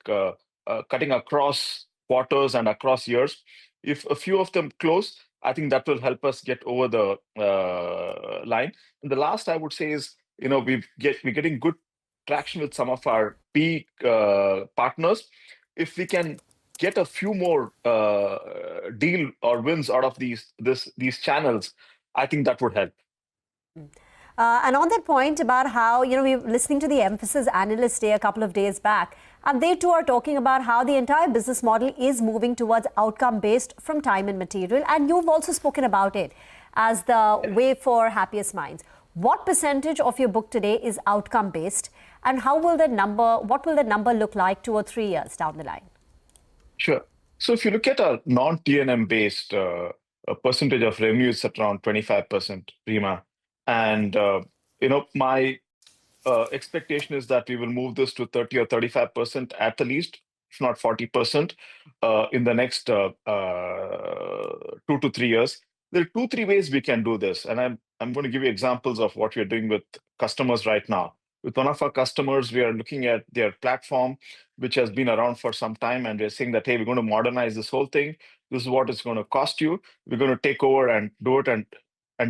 cutting across quarters and across years, if a few of them close, I think that will help us get over the line. And the last I would say is, we're getting good traction with some of our peak partners. If we can get a few more deal or wins out of these channels, I think that would help. And on that point about how, we were listening to the Emphasis Analyst Day a couple of days back, and they too are talking about how the entire business model is moving towards outcome-based from time and material. And you've also spoken about it as the way for Happiest Minds. What percentage of your book today is outcome-based, and what will that number look like 2 or 3 years down the line? Sure. So if you look at our non-T&M based percentage of revenue, it's at around 25%, Rima. And, my expectation is that we will move this to 30 or 35% at the least, if not 40%, in the next 2 to 3 years. There are 2-3 ways we can do this. And I'm going to give you examples of what we're doing with customers right now. With one of our customers, we are looking at their platform, which has been around for some time, and we're saying that, hey, we're going to modernize this whole thing. This is what it's going to cost you. We're going to take over and do it and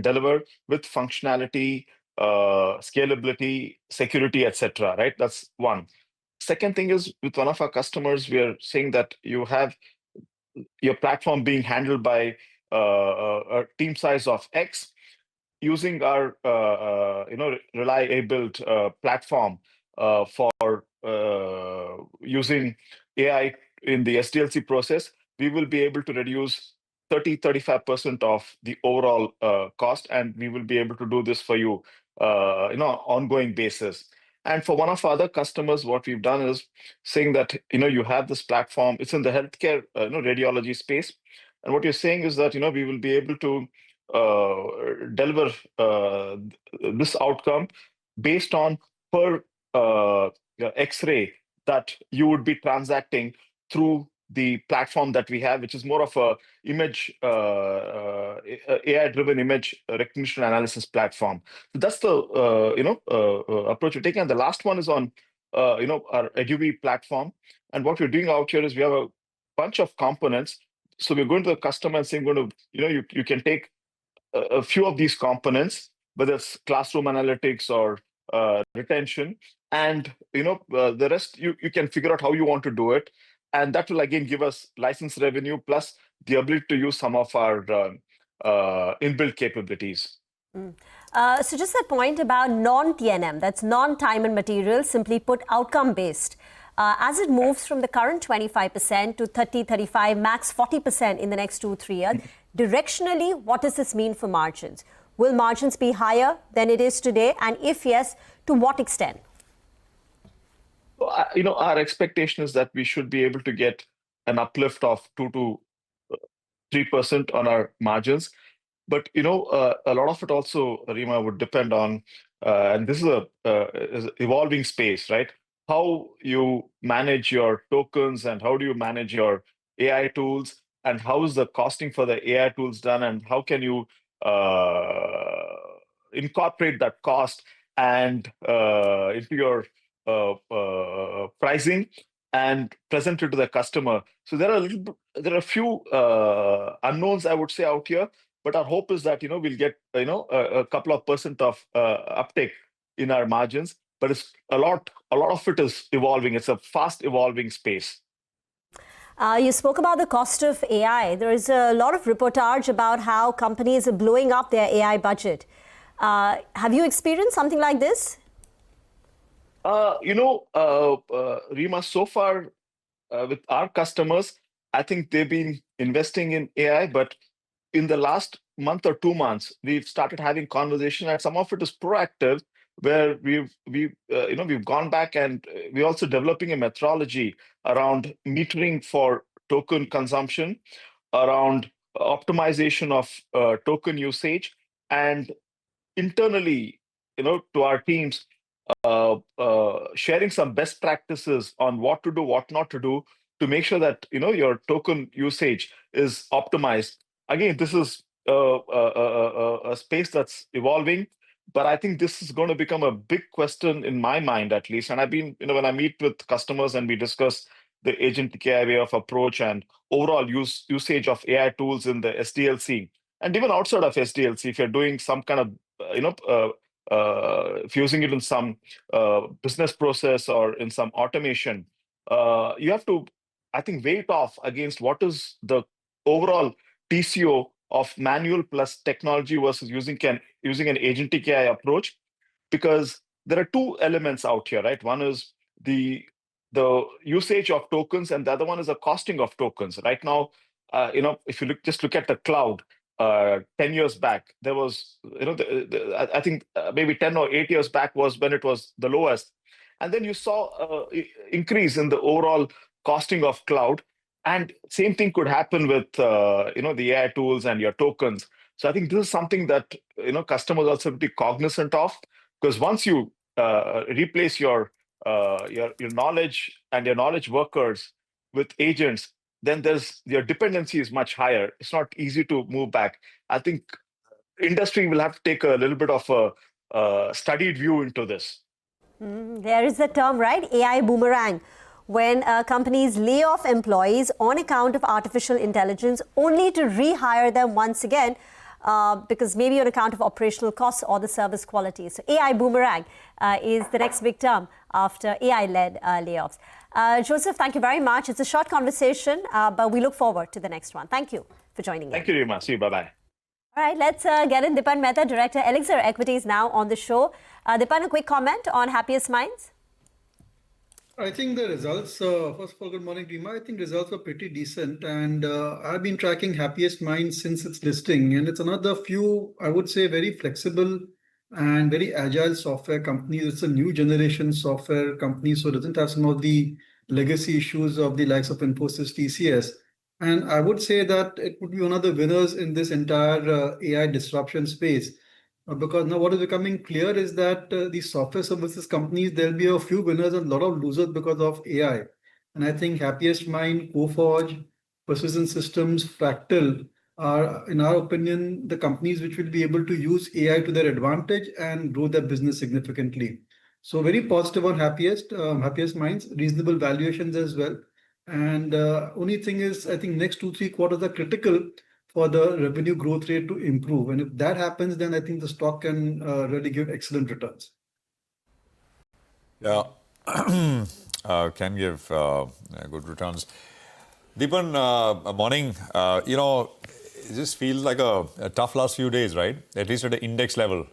deliver with functionality, scalability, security, etc. Right? That's one. Second thing is, with one of our customers, we are saying that you have your platform being handled by a team size of X, using our Rely-enabled platform for using AI in the SDLC process, we will be able to reduce 30-35% of the overall cost, and we will be able to do this for you, ongoing basis. And for one of our other customers, what we've done is saying that you have this platform. It's in the healthcare radiology space, and what you're saying is that we will be able to deliver this outcome based on per X-ray that you would be transacting through the platform that we have, which is more of a AI-driven image recognition analysis platform. So that's the approach we're taking. And the last one is on our EduWeek platform. And what we're doing out here is we have a bunch of components. So we're going to the customer and saying, you can take a few of these components, whether it's classroom analytics or retention, and the rest you can figure out how you want to do it, and that will again give us license revenue plus the ability to use some of our inbuilt capabilities. So just that point about non-TNM, that's non-time and material, simply put, outcome-based. As it moves from the current 25% to 30, 35, max 40% in the next 2-3 years, directionally, what does this mean for margins? Will margins be higher than it is today? And if yes, to what extent? Our expectation is that we should be able to get an uplift of 2 to 3% on our margins. But a lot of it also, Rima, would depend on, and this is is evolving space, right? How you manage your tokens and how do you manage your AI tools, and how is the costing for the AI tools done, and how can you incorporate that cost and into your pricing and present it to the customer. So there are a few unknowns, I would say, out here. But our hope is that we'll get a couple of % of uptake in our margins. But it's a lot of it is evolving. It's a fast evolving space. You spoke about the cost of AI. There is a lot of reportage about how companies are blowing up their AI budget. Have you experienced something like this? Rima, so far with our customers, I think they've been investing in AI, but in the last month or 2 months, we've started having conversation, and some of it is proactive, where we've gone back and we're also developing a methodology around metering for token consumption, around optimization of token usage, and internally, to our teams, sharing some best practices on what to do, what not to do, to make sure that your token usage is optimized. Again, this is a space that's evolving, but I think this is going to become a big question in my mind, at least. And I've been, when I meet with customers and we discuss the agentic AI way of approach and overall usage of AI tools in the SDLC, and even outside of SDLC, if you're doing some kind of, if using it in some business process or in some automation, you have to, I think, weigh it off against what is the overall TCO of manual plus technology versus using an agentic AI approach, because there are 2 elements out here, right? One is the usage of tokens, and the other one is the costing of tokens. Right now, if you look at the cloud, 10 years back, there was, I think maybe 10 or 8 years back was when it was the lowest. And then you saw increase in the overall costing of cloud. And same thing could happen with, the AI tools and your tokens. So I think this is something that, customers also have to be cognizant of, because once you replace your knowledge and your knowledge workers with agents, then your dependency is much higher. It's not easy to move back. I think industry will have to take a little bit of a studied view into this. There is the term, right? AI boomerang. When companies lay off employees on account of artificial intelligence, only to rehire them once again, because maybe on account of operational costs or the service quality. So AI boomerang is the next big term after AI-led layoffs. Joseph, thank you very much. It's a short conversation, but we look forward to the next one. Thank you for joining us. Thank you, Rima. See you. Bye-bye. All right, let's get in Dipan Mehta, Director, Elixir Equities, now on the show. Dipan, a quick comment on Happiest Minds? I think the results, first of all, good morning, Rima. I think results were pretty decent. And I've been tracking Happiest Minds since its listing. And it's another few, I would say, very flexible and very agile software companies. It's a new generation software company, so it doesn't have some of the legacy issues of the likes of Infosys, TCS. And I would say that it would be one of the winners in this entire AI disruption space. Because now what is becoming clear is that these software services companies, there'll be a few winners and a lot of losers because of AI. And I think Happiest Mind, Coforge, Persistent Systems, Fractal are, in our opinion, the companies which will be able to use AI to their advantage and grow their business significantly. So very positive on Happiest Minds, reasonable valuations as well. And only thing is, I think next 2-3 quarters are critical for the revenue growth rate to improve. And if that happens, then I think the stock can really give excellent returns. Yeah, can give good returns. Deepan, morning. It just feels like a tough last few days, right? At least at the index level.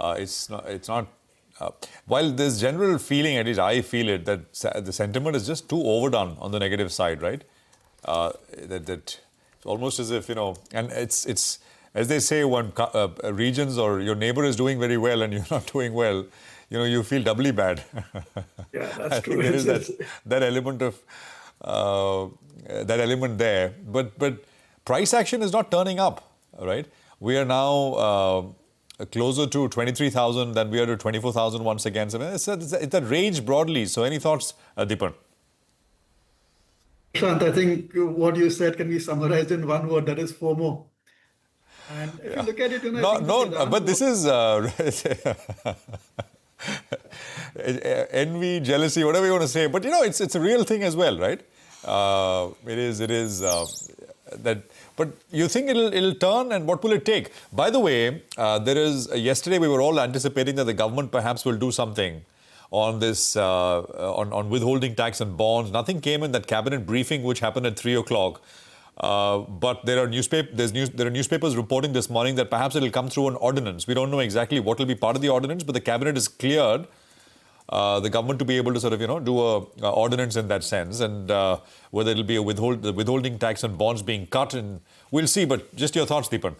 It's not. While there's general feeling, at least I feel it, that the sentiment is just too overdone on the negative side, right? That it's almost as if, and it's as they say, when regions or your neighbor is doing very well and you're not doing well, you feel doubly bad. Yeah, that's true. There is that element of that element there, but price action is not turning up, right? We are now closer to 23,000 than we are to 24,000 once again. So it's a range broadly. So any thoughts, Deepan? Prashant, I think what you said can be summarized in one word, that is FOMO. And if you look at it, but this is envy, jealousy, whatever you want to say. But it's a real thing as well, right? It is that. But you think it'll turn, and what will it take? By the way, yesterday we were all anticipating that the government perhaps will do something on this on withholding tax and bonds. Nothing came in that cabinet briefing which happened at 3 o'clock. But there are newspapers reporting this morning that perhaps it'll come through an ordinance. We don't know exactly what will be part of the ordinance, but the cabinet has cleared the government to be able to sort of do a ordinance in that sense, and whether it'll be the withholding tax and bonds being cut, and we'll see. But just your thoughts, Deepan.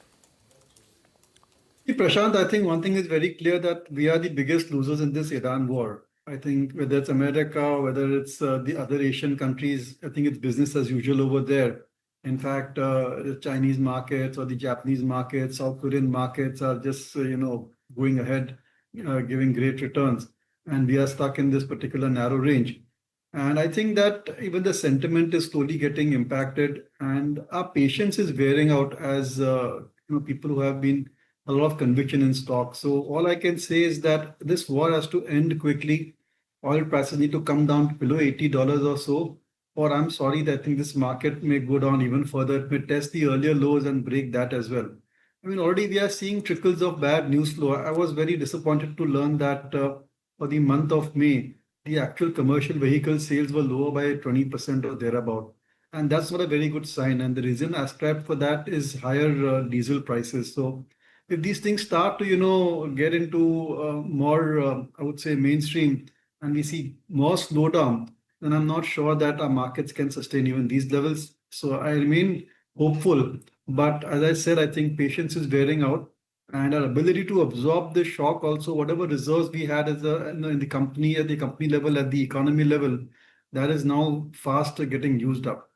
Prashant, I think one thing is very clear, that we are the biggest losers in this Iran war. I think whether it's America, whether it's the other Asian countries, I think it's business as usual over there. In fact, the Chinese markets or the Japanese markets, South Korean markets are just, going ahead, giving great returns. And we are stuck in this particular narrow range. And I think that even the sentiment is slowly getting impacted, and our patience is wearing out as people who have been a lot of conviction in stock. So all I can say is that this war has to end quickly. Oil prices need to come down to below $80 or so, or I'm sorry, that I think this market may go down even further. It may test the earlier lows and break that as well. I mean, already we are seeing trickles of bad news flow. I was very disappointed to learn that for the month of May, the actual commercial vehicle sales were lower by 20% or thereabout. And that's not a very good sign. And the reason ascribed for that is higher diesel prices. So if these things start to, get into more, I would say, mainstream, and we see more slowdown, then I'm not sure that our markets can sustain even these levels. So I remain hopeful. But as I said, I think patience is wearing out. And our ability to absorb the shock also, whatever reserves we had as in the company, at the company level, at the economy level, that is now fast getting used up.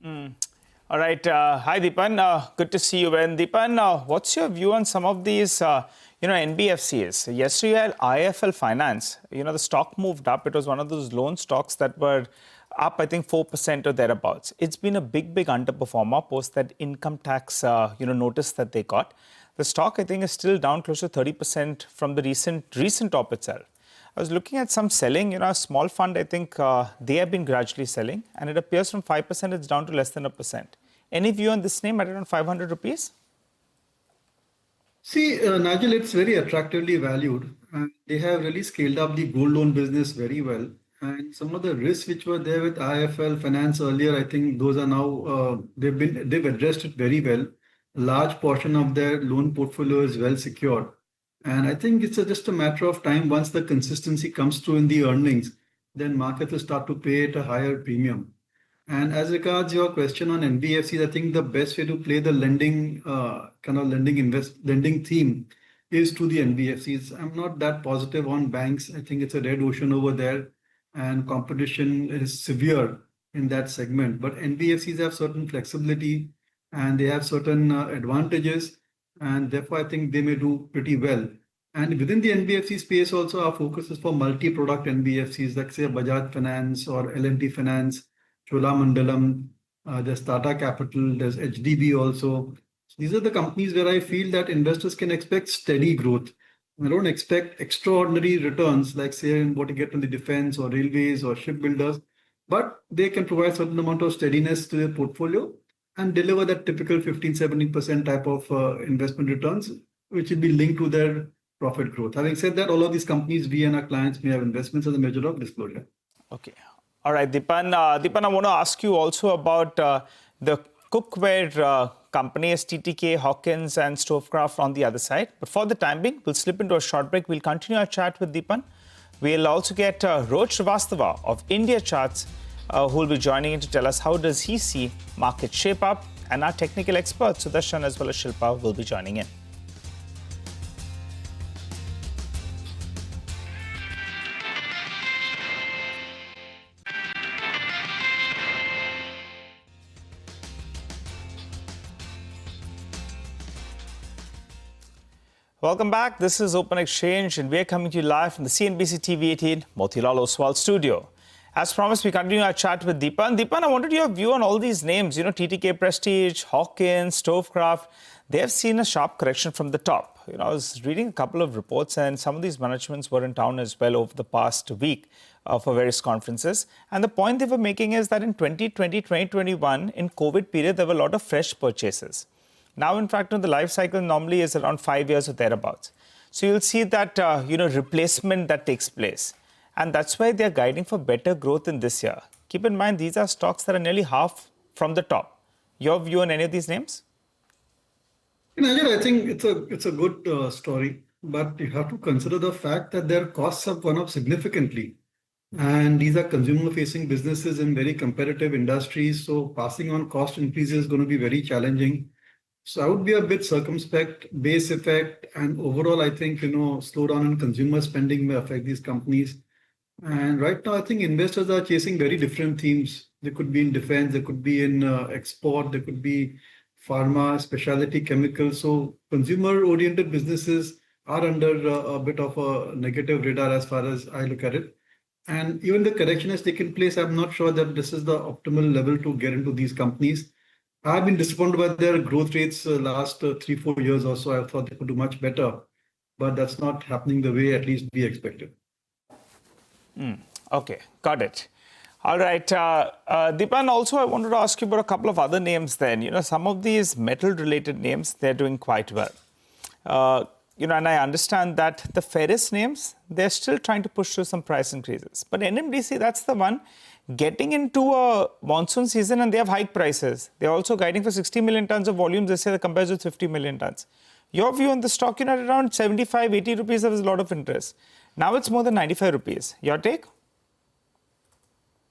All right. Hi, Deepan. Good to see you. And Deepan, what's your view on some of these, NBFCs? Yesterday, you had IIFL Finance. The stock moved up. It was one of those loan stocks that were up, I think, 4% or thereabouts. It's been a big underperformer post that income tax, notice that they got. The stock, I think, is still down close to 30% from the recent top itself. I was looking at some selling, a small fund, I think they have been gradually selling, and it appears from 5% it's down to less than 1%. Any view on this name at around 500 rupees? See, Nigel, it's very attractively valued, and they have really scaled up the gold loan business very well. And some of the risks which were there with IIFL Finance earlier, I think those are now, they've addressed it very well. A large portion of their loan portfolio is well secured. And I think it's just a matter of time. Once the consistency comes through in the earnings, then markets will start to pay it a higher premium. And as regards your question on NBFCs, I think the best way to play the lending lending theme is to the NBFCs. I'm not that positive on banks. I think it's a red ocean over there, and competition is severe in that segment. But NBFCs have certain flexibility, and they have certain advantages, and therefore I think they may do pretty well. And within the NBFC space also, our focus is for multi-product NBFCs, like say Bajaj Finance or L&T Finance, Cholamandalam, there's Tata Capital, there's HDB also. So these are the companies where I feel that investors can expect steady growth. I don't expect extraordinary returns like say what you get from the defense or railways or shipbuilders, but they can provide a certain amount of steadiness to their portfolio and deliver that typical 15-17% type of investment returns, which will be linked to their profit growth. Having said that, all of these companies, we and our clients may have investments as a measure of disclosure. Okay. All right, Dipan. Dipan, I want to ask you also about the cookware companies, TTK, Hawkins, and Stovecraft on the other side. But for the time being, we'll slip into a short break. We'll continue our chat with Dipan. We'll also get Rohit Srivastava of India Charts, who will be joining in to tell us how does he see market shape up. And our technical experts, Sudarshan as well as Shilpa, will be joining in. Welcome back. This is Open Exchange, and we're coming to you live from the CNBC-TV18 Motilal Oswal studio. As promised, we continue our chat with Dipan. Dipan, I wanted your view on all these names. TTK Prestige, Hawkins, Stovecraft. They have seen a sharp correction from the top. I was reading a couple of reports, and some of these managements were in town as well over the past week for various conferences. And the point they were making is that in 2020, 2021, in COVID period, there were a lot of fresh purchases. Now, in fact, the life cycle normally is around 5 years or thereabouts. So you'll see that, replacement that takes place. And that's why they're guiding for better growth in this year. Keep in mind, these are stocks that are nearly half from the top. Your view on any of these names? I think it's a good story, but you have to consider the fact that their costs have gone up significantly. And these are consumer-facing businesses in very competitive industries. So passing on cost increases is going to be very challenging. So I would be a bit circumspect. Base effect and overall, I think, slowdown in consumer spending may affect these companies. And right now, I think investors are chasing very different themes. They could be in defense, they could be in export, they could be pharma, specialty chemicals. So consumer-oriented businesses are under a bit of a negative radar as far as I look at it. And even the correction has taken place. I'm not sure that this is the optimal level to get into these companies. I've been disappointed by their growth rates last 3-4 years or so. I thought they could do much better, but that's not happening the way at least we expected. Okay, got it. All right. Dipan, also I wanted to ask you about a couple of other names then. Some of these metal-related names, they're doing quite well. And I understand that the ferrous names, they're still trying to push through some price increases. But NMDC, that's the one getting into a monsoon season and they have hike prices. They're also guiding for 60 million tons of volume this year compared with 50 million tons. Your view on the stock, at around 75, 80 rupees, there was a lot of interest. Now it's more than 95 rupees. Your take?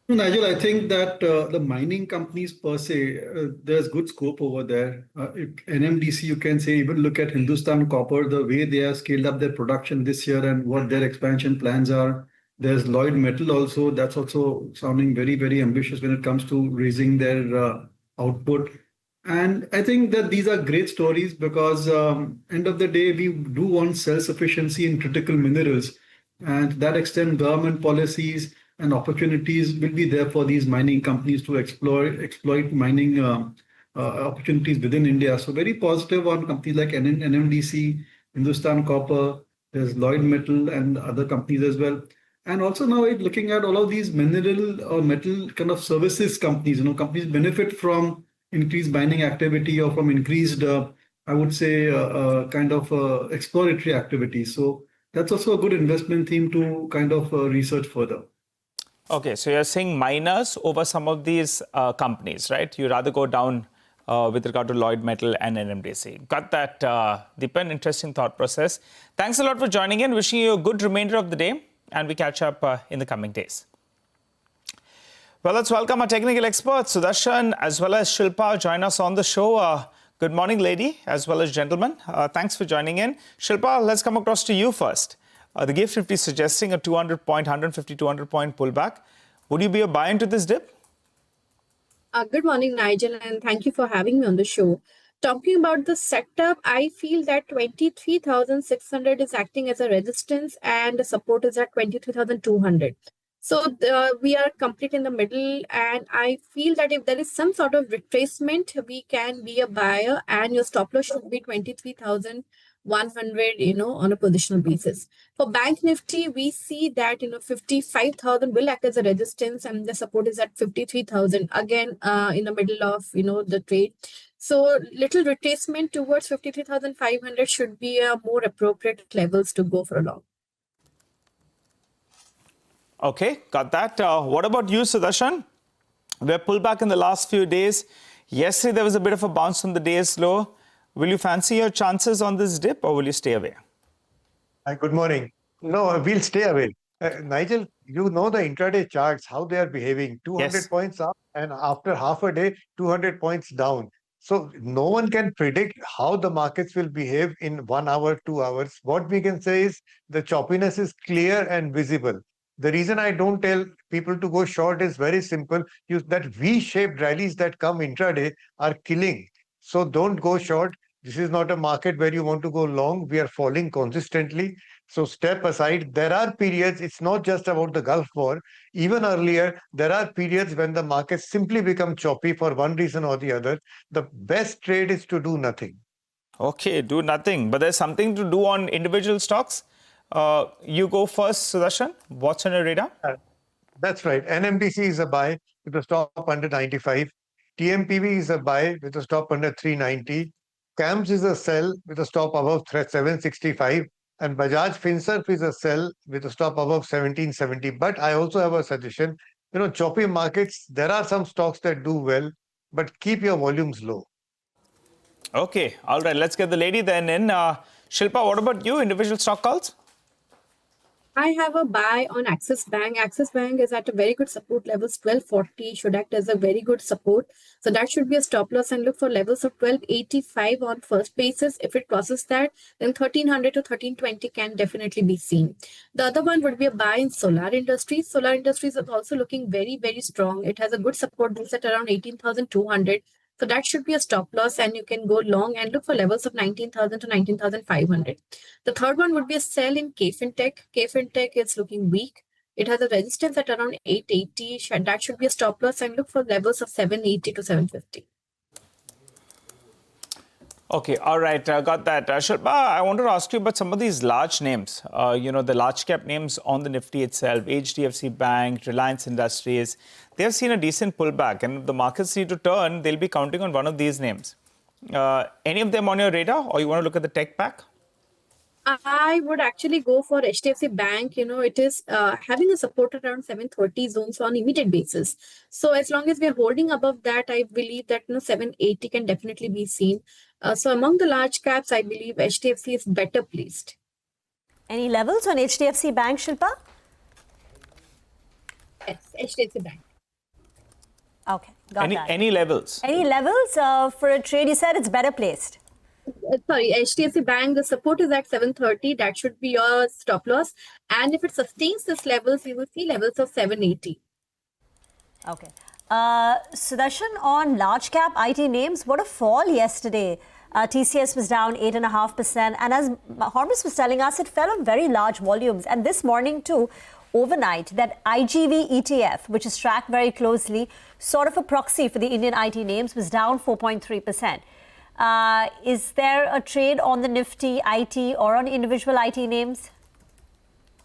Nigel, I think that the mining companies per se, there's good scope over there. NMDC, you can say, even look at Hindustan Copper, the way they have scaled up their production this year and what their expansion plans are. There's Lloyd Metal also, that's also sounding very, very ambitious when it comes to raising their output. And I think that these are great stories because end of the day, we do want self-sufficiency in critical minerals. And to that extent, government policies and opportunities will be there for these mining companies to exploit mining opportunities within India. So very positive on companies like NMDC, Hindustan Copper, there's Lloyd Metal and other companies as well. And also now looking at all of these mineral or metal kind of services companies, companies benefit from increased mining activity or from increased, I would say, kind of exploratory activity. So that's also a good investment theme to kind of research further. Okay, so you're saying miners over some of these companies, right? You rather go down with regard to Lloyd Metal and NMDC. Got that, Dipan, interesting thought process. Thanks a lot for joining in. Wishing you a good remainder of the day, and we catch up in the coming days. Well, let's welcome our technical experts, Sudarshan as well as Shilpa, join us on the show. Good morning, lady, as well as gentlemen. Thanks for joining in. Shilpa, let's come across to you first. The GIFT Nifty suggesting a 200-point, 150, 200-point pullback. Would you be a buy into this dip? Good morning, Nigel, and thank you for having me on the show. Talking about the setup, I feel that 23,600 is acting as a resistance and the support is at 23,200. So we are complete in the middle, and I feel that if there is some sort of retracement, we can be a buyer, and your stop loss should be 23,100, on a positional basis. For Bank Nifty, we see that, 55,000 will act as a resistance and the support is at 53,000. Again, in the middle of, the trade. So little retracement towards 53,500 should be a more appropriate levels to go for a long. Okay, got that. What about you, Sudarshan? We're pulled back in the last few days. Yesterday, there was a bit of a bounce from the day's low. Will you fancy your chances on this dip or will you stay away? Hi, good morning. No, we'll stay away. Nigel, you know the intraday charts, how they are behaving. 200 Yes. points up and after half a day, 200 points down. So no one can predict how the markets will behave in 1 hour, 2 hours. What we can say is the choppiness is clear and visible. The reason I don't tell people to go short is very simple. That V-shaped rallies that come intraday are killing. So don't go short. This is not a market where you want to go long. We are falling consistently. So step aside. There are periods, it's not just about the Gulf War. Even earlier, there are periods when the markets simply become choppy for one reason or the other. The best trade is to do nothing. Okay, do nothing. But there's something to do on individual stocks. You go first, Sudarshan. What's on your radar? That's right. NMDC is a buy with a stop under 95. TMPV is a buy with a stop under 390. CAMS is a sell with a stop above 765. And Bajaj Finserv is a sell with a stop above 1770. But I also have a suggestion. Choppy markets, there are some stocks that do well, but keep your volumes low. Okay, all right. Let's get the lady then in. Shilpa, what about you? Individual stock calls? I have a buy on Axis Bank. Axis Bank is at a very good support levels. 1240 should act as a very good support. So that should be a stop loss and look for levels of 1285 on first basis. If it crosses that, then 1300 to 1320 can definitely be seen. The other one would be a buy in Solar Industries. Solar Industries is also looking very, very strong. It has a good support base at around 18,200. So that should be a stop loss and you can go long and look for levels of 19,000 to 19,500. The third one would be a sell in KFintech. KFintech is looking weak. It has a resistance at around 880. That should be a stop loss and look for levels of 780 to 750. Okay, all right, got that. Shilpa, I wanted to ask you about some of these large names, the large cap names on the Nifty itself, HDFC Bank, Reliance Industries. They have seen a decent pullback, and if the markets need to turn, they'll be counting on one of these names. Any of them on your radar, or you want to look at the tech pack? I would actually go for HDFC Bank. It is having a support around 730 zones on immediate basis. So as long as we are holding above that, I believe that 780 can definitely be seen. So among the large caps, I believe HDFC is better placed. Any levels on HDFC Bank, Shilpa? Yes, HDFC Bank. Okay, got that. Any levels? Any levels for a trade? You said it's better placed. Sorry, HDFC Bank, the support is at 730. That should be your stop loss. And if it sustains this levels, you will see levels of 780. Okay. Sudarshan, on large cap IT names, what a fall yesterday. TCS was down 8.5%. And as Hormus was telling us, it fell on very large volumes. And this morning too, overnight, that IGV ETF, which is tracked very closely, sort of a proxy for the Indian IT names, was down 4.3%. Is there a trade on the Nifty IT or on individual IT names?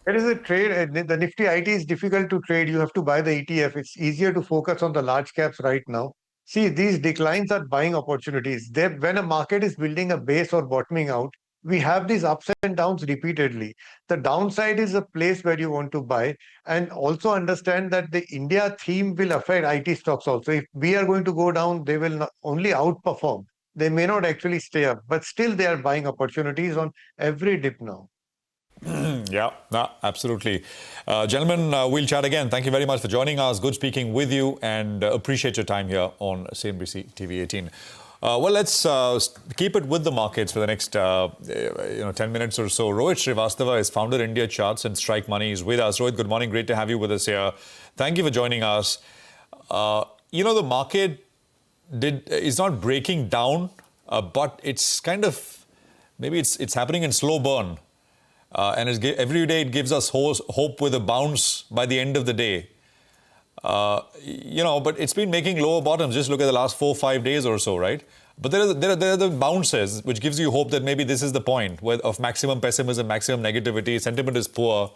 It is a trade. The Nifty IT is difficult to trade. You have to buy the ETF. It's easier to focus on the large caps right now. See, these declines are buying opportunities. When a market is building a base or bottoming out, we have these ups and downs repeatedly. The downside is a place where you want to buy, and also understand that the India theme will affect IT stocks also. If we are going to go down, they will not only outperform. They may not actually stay up, but still they are buying opportunities on every dip now. Yeah, no, absolutely. Gentlemen, we'll chat again. Thank you very much for joining us. Good speaking with you, and appreciate your time here on CNBC-TV18. Well, let's keep it with the markets for the next 10 minutes or so. Rohit Srivastava is founder India Charts and Strike Money is with us. Rohit, good morning. Great to have you with us here. Thank you for joining us. The market is not breaking down, but it's kind of, maybe it's happening in slow burn. And every day it gives us hope with a bounce by the end of the day. But it's been making lower bottoms. Just look at the last 4-5 days or so, right? But there are the bounces, which gives you hope that maybe this is the point of maximum pessimism, maximum negativity, sentiment is poor.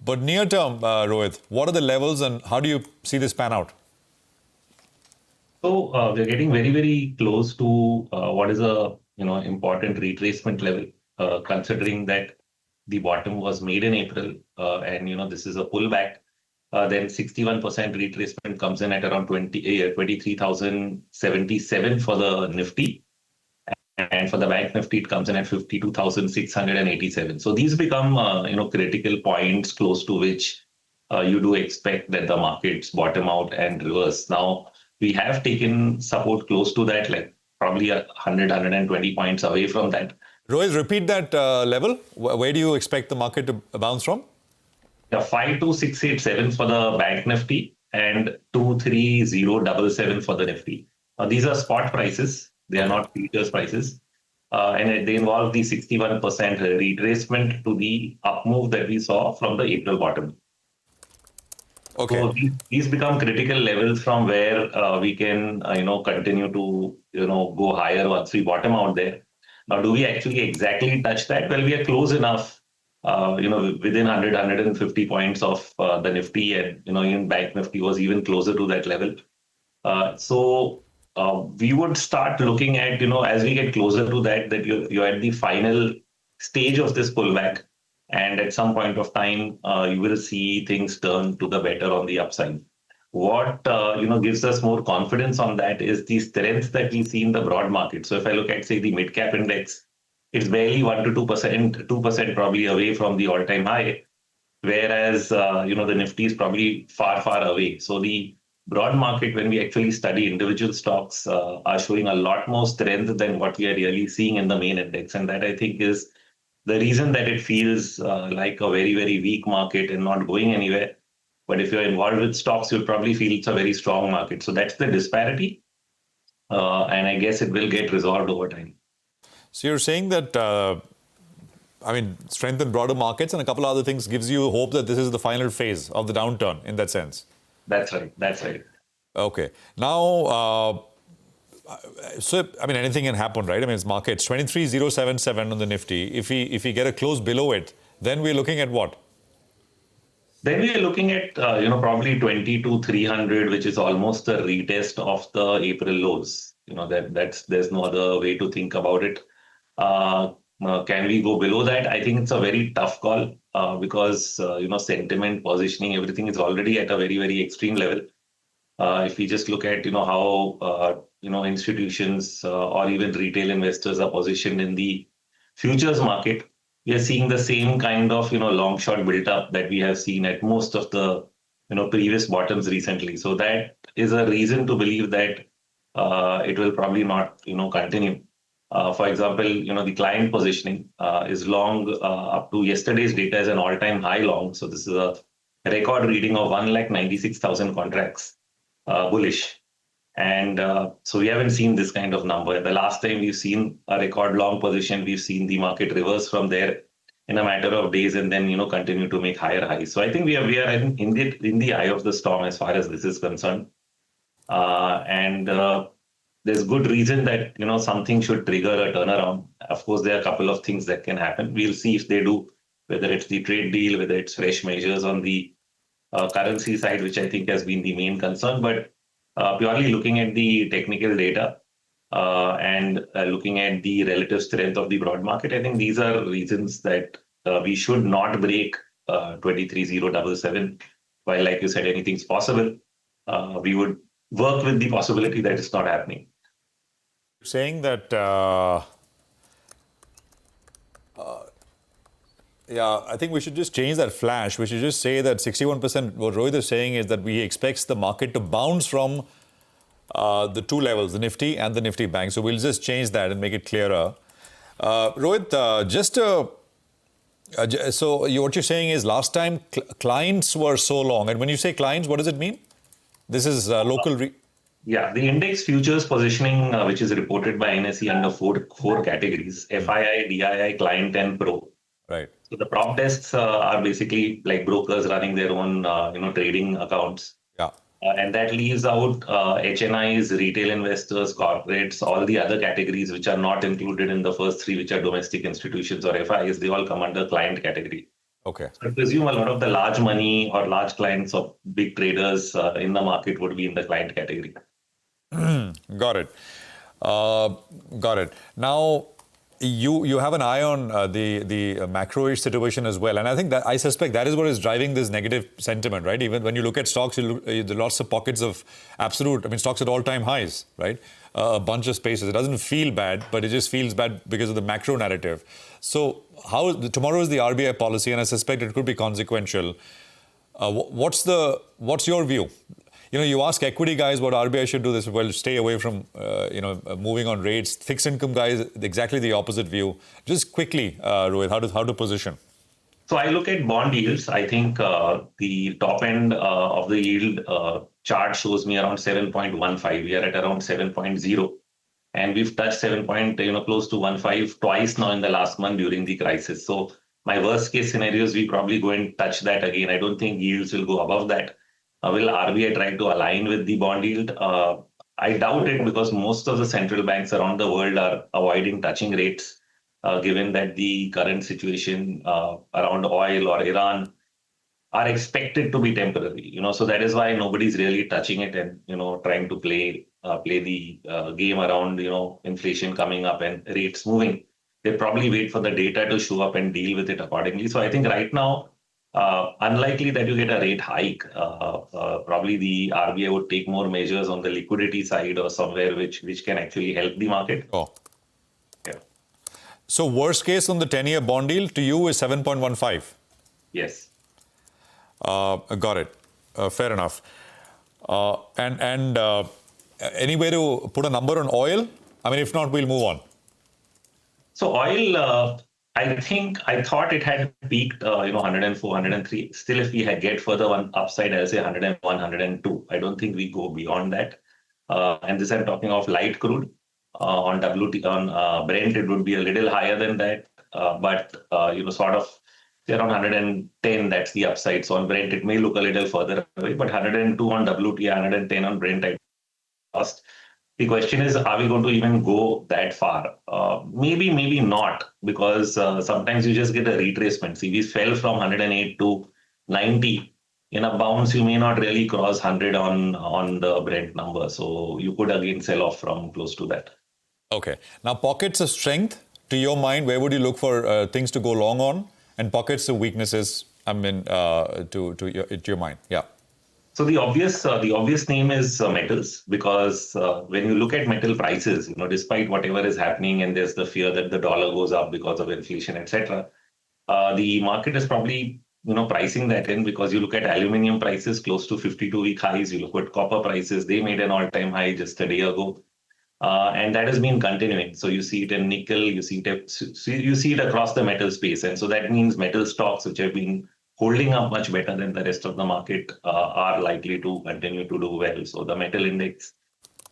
But near term, Rohit, what are the levels and how do you see this pan out? So we're getting very, very close to what is a important retracement level, considering that the bottom was made in April, and this is a pullback. Then 61% retracement comes in at around 23,077 for the Nifty, and for the Bank Nifty it comes in at 52,687. So these become critical points close to which you do expect that the markets bottom out and reverse. Now, we have taken support close to that, like probably 100, 120 points away from that. Rohit, repeat that level. Where do you expect the market to bounce from? Yeah, 52687 for the Bank Nifty and 23077 for the Nifty. These are spot prices. They are not futures prices. And they involve the 61% retracement to the up move that we saw from the April bottom. Okay. So these become critical levels from where we can, continue to, go higher once we bottom out there. Now, do we actually exactly touch that? Well, we are close enough, within 100, 150 points of the Nifty, and, even Bank Nifty was even closer to that level. So we would start looking at, as we get closer to that you're at the final stage of this pullback. And at some point of time, you will see things turn to the better on the upside. What gives us more confidence on that is the strength that we see in the broad market. So if I look at, say, the mid-cap index, it's barely 1 to 2% probably away from the all-time high, whereas the Nifty is probably far, far away. So the broad market, when we actually study individual stocks, are showing a lot more strength than what we are really seeing in the main index, and that I think is the reason that it feels like a very, very weak market and not going anywhere. But if you're involved with stocks, you'll probably feel it's a very strong market. So that's the disparity. And I guess it will get resolved over time. So you're saying that, strength in broader markets and a couple of other things gives you hope that this is the final phase of the downturn in that sense? That's right. That's right. Okay. Now, anything can happen, right? It's markets 23,077 on the Nifty. If we get a close below it, then we're looking at what? Then we are looking at probably 22,300, which is almost a retest of the April lows. There's no other way to think about it. Can we go below that? I think it's a very tough call because sentiment, positioning, everything is already at a very, very extreme level. If we just look at how institutions or even retail investors are positioned in the futures market, we are seeing the same kind of long short built up that we have seen at most of the previous bottoms recently. So that is a reason to believe that it will probably not continue. For example, the client positioning is long up to yesterday's data is an all-time high long. So this is a record reading of 196,000 contracts bullish. And so we haven't seen this kind of number. The last time we've seen a record long position, we've seen the market reverse from there in a matter of days and then continue to make higher highs. So I think we are in the eye of the storm as far as this is concerned. And there's good reason that something should trigger a turnaround. Of course, there are a couple of things that can happen. We'll see if they do, whether it's the trade deal, whether it's fresh measures on the currency side, which I think has been the main concern. But purely looking at the technical data and looking at the relative strength of the broad market, I think these are reasons that we should not break 23,077. While, like you said, anything's possible, we would work with the possibility that it's not happening. Saying that, I think we should just change that flash. We should just say that 61%, what Rohit is saying is that we expect the market to bounce from the two levels, the Nifty and the Nifty Bank. So we'll just change that and make it clearer. Rohit, what you're saying is last time clients were so long. And when you say clients, what does it mean? This is local... Yeah, the index futures positioning, which is reported by NSE under four categories, FII, DII, client, and pro. Right. So the prop desks are basically like brokers running their own, trading accounts. Yeah. And that leaves out HNIs, retail investors, corporates, all the other categories which are not included in the first three, which are domestic institutions or FIs. They all come under client category. Okay. So I presume a lot of the large money or large clients of big traders in the market would be in the client category. Got it. Got it. Now, you have an eye on the macro-ish situation as well, and I suspect that is what is driving this negative sentiment, right? Even when you look at stocks, there are lots of pockets of absolute. I mean, stocks at all-time highs, right? A bunch of spaces. It doesn't feel bad, but it just feels bad because of the macro narrative. So, tomorrow is the RBI policy, and I suspect it could be consequential. What's your view? You ask equity guys what RBI should do. This well, stay away from moving on rates. Fixed income guys, exactly the opposite view. Just quickly, Rohit, how to position? So I look at bond yields. I think the top end of the yield chart shows me around 7.15. We are at around 7.0, and we've touched close to 15 twice now in the last month during the crisis. So my worst case scenario is we probably go and touch that again. I don't think yields will go above that. Will RBI try to align with the bond yield? I doubt it, because most of the central banks around the world are avoiding touching rates, given that the current situation around oil or Iran are expected to be temporary. So that is why nobody's really touching it and trying to play the game around inflation coming up and rates moving. They probably wait for the data to show up and deal with it accordingly. So I think right now, unlikely that you get a rate hike. Probably the RBI would take more measures on the liquidity side or somewhere which can actually help the market. Oh. Yeah. So worst case on the 10-year bond yield to you is 7.15? Yes. Got it. Fair enough. And any way to put a number on oil? I mean, if not, we'll move on. So oil, I thought it had peaked, 104, 103. Still, if we get further one upside, I'll say 101, 102. I don't think we go beyond that. And this I'm talking of light crude. On Brent, it would be a little higher than that. But sort of around 110, that's the upside. So on Brent, it may look a little further away, but 102 on WTI, 110 on Brent, I lost. The question is, are we going to even go that far? Maybe, maybe not, because sometimes you just get a retracement. See, we fell from 108 to 90. In a bounce, you may not really cross 100 on the Brent number. So you could again sell off from close to that. Okay. Now, pockets of strength, to your mind, where would you look for things to go long on? And pockets of weaknesses, to your mind? Yeah. So the obvious name is metals, because when you look at metal prices, despite whatever is happening, and there's the fear that the dollar goes up because of inflation, etc., the market is probably pricing that in, because you look at aluminium prices close to 52-week highs. You look at copper prices; they made an all-time high just a day ago, and that has been continuing. So you see it in nickel, you see it across the metal space, and so that means metal stocks which have been holding up much better than the rest of the market are likely to continue to do well. So the metal index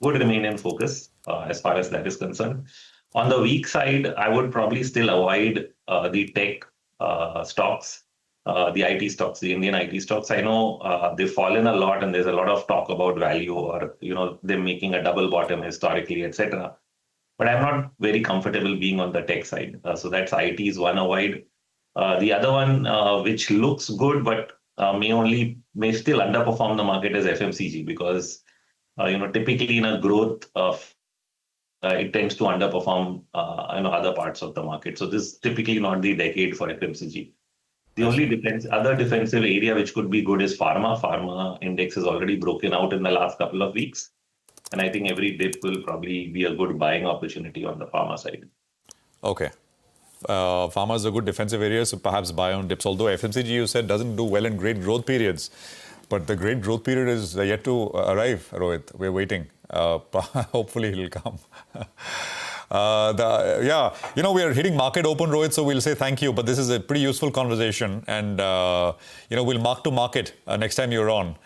would remain in focus as far as that is concerned. On the weak side, I would probably still avoid the tech stocks, the IT stocks, the Indian IT stocks. I know they've fallen a lot, and there's a lot of talk about value or them making a double bottom historically, etc. But I'm not very comfortable being on the tech side. So that's IT is one avoid. The other one, which looks good but may still underperform the market, is FMCG, because typically in a growth it tends to underperform other parts of the market. So this is typically not the decade for FMCG. The only other defensive area which could be good is pharma. Pharma index has already broken out in the last couple of weeks, and I think every dip will probably be a good buying opportunity on the pharma side. Okay. Pharma is a good defensive area, so perhaps buy on dips. Although FMCG, you said, doesn't do well in great growth periods. But the great growth period is yet to arrive, Rohit. We're waiting. Hopefully it'll come. We are hitting market open, Rohit, so we'll say thank you. But this is a pretty useful conversation. And, we'll mark to market next time you're on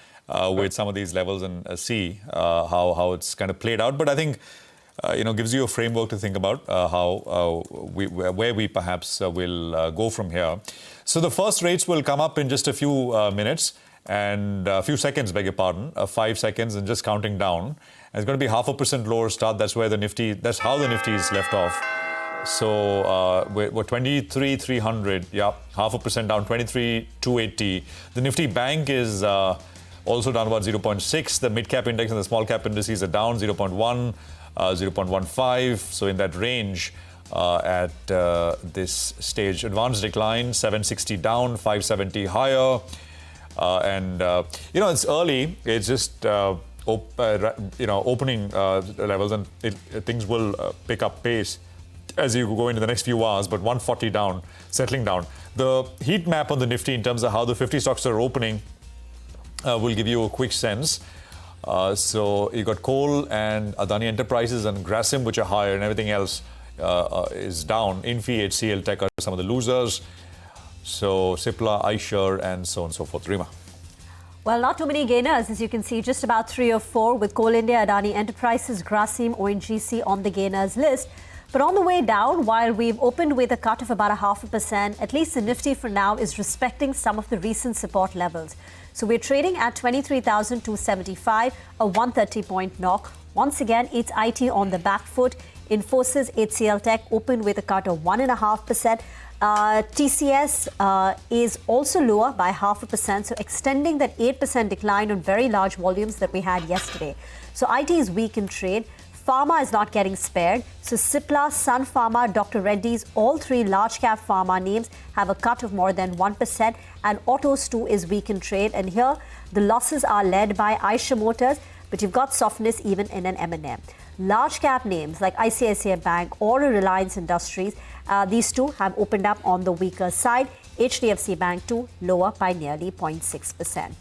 with some of these levels and see how it's kind of played out. But I think gives you a framework to think about where we perhaps will go from here. So the first rates will come up in just a few minutes and a few seconds, beg your pardon, 5 seconds, and just counting down. And it's going to be 0.5% lower start. That's how the Nifty is left off. So we're 23,300. Yeah, 0.5% down, 23,280. The Nifty Bank is also down about 0.6. The mid-cap index and the small-cap indices are down 0.1, 0.15. So in that range at this stage. Advanced decline, 760 down, 570 higher. It's early. It's just opening levels, and things will pick up pace as you go into the next few hours. But 140 down, settling down. The heat map on the Nifty in terms of how the 50 stocks are opening will give you a quick sense. So you got coal and Adani Enterprises and Grasim, which are higher, and everything else is down. Infi, HCL Tech are some of the losers. So Cipla, iShares, and so on and so forth. Rima. Well, not too many gainers, as you can see, just about 3 or 4, with Coal India, Adani Enterprises, Grasim, ONGC on the gainers list. But on the way down, while we've opened with a cut of about 0.5%, at least the Nifty for now is respecting some of the recent support levels. So we're trading at 23,275, a 130-point knock. Once again, it's IT on the back foot. Infosys, HCL Tech opened with a cut of 1.5%. TCS is also lower by 0.5%, so extending that 8% decline on very large volumes that we had yesterday. So IT is weak in trade. Pharma is not getting spared. So Cipla, Sun Pharma, Dr. Reddy's, all three large cap pharma names have a cut of more than 1%. And Autos too is weak in trade. And here the losses are led by Eicher Motors, but you've got softness even in an M&M. Large cap names like ICICI Bank or Reliance Industries, these two have opened up on the weaker side. HDFC Bank too lower by nearly 0.6%.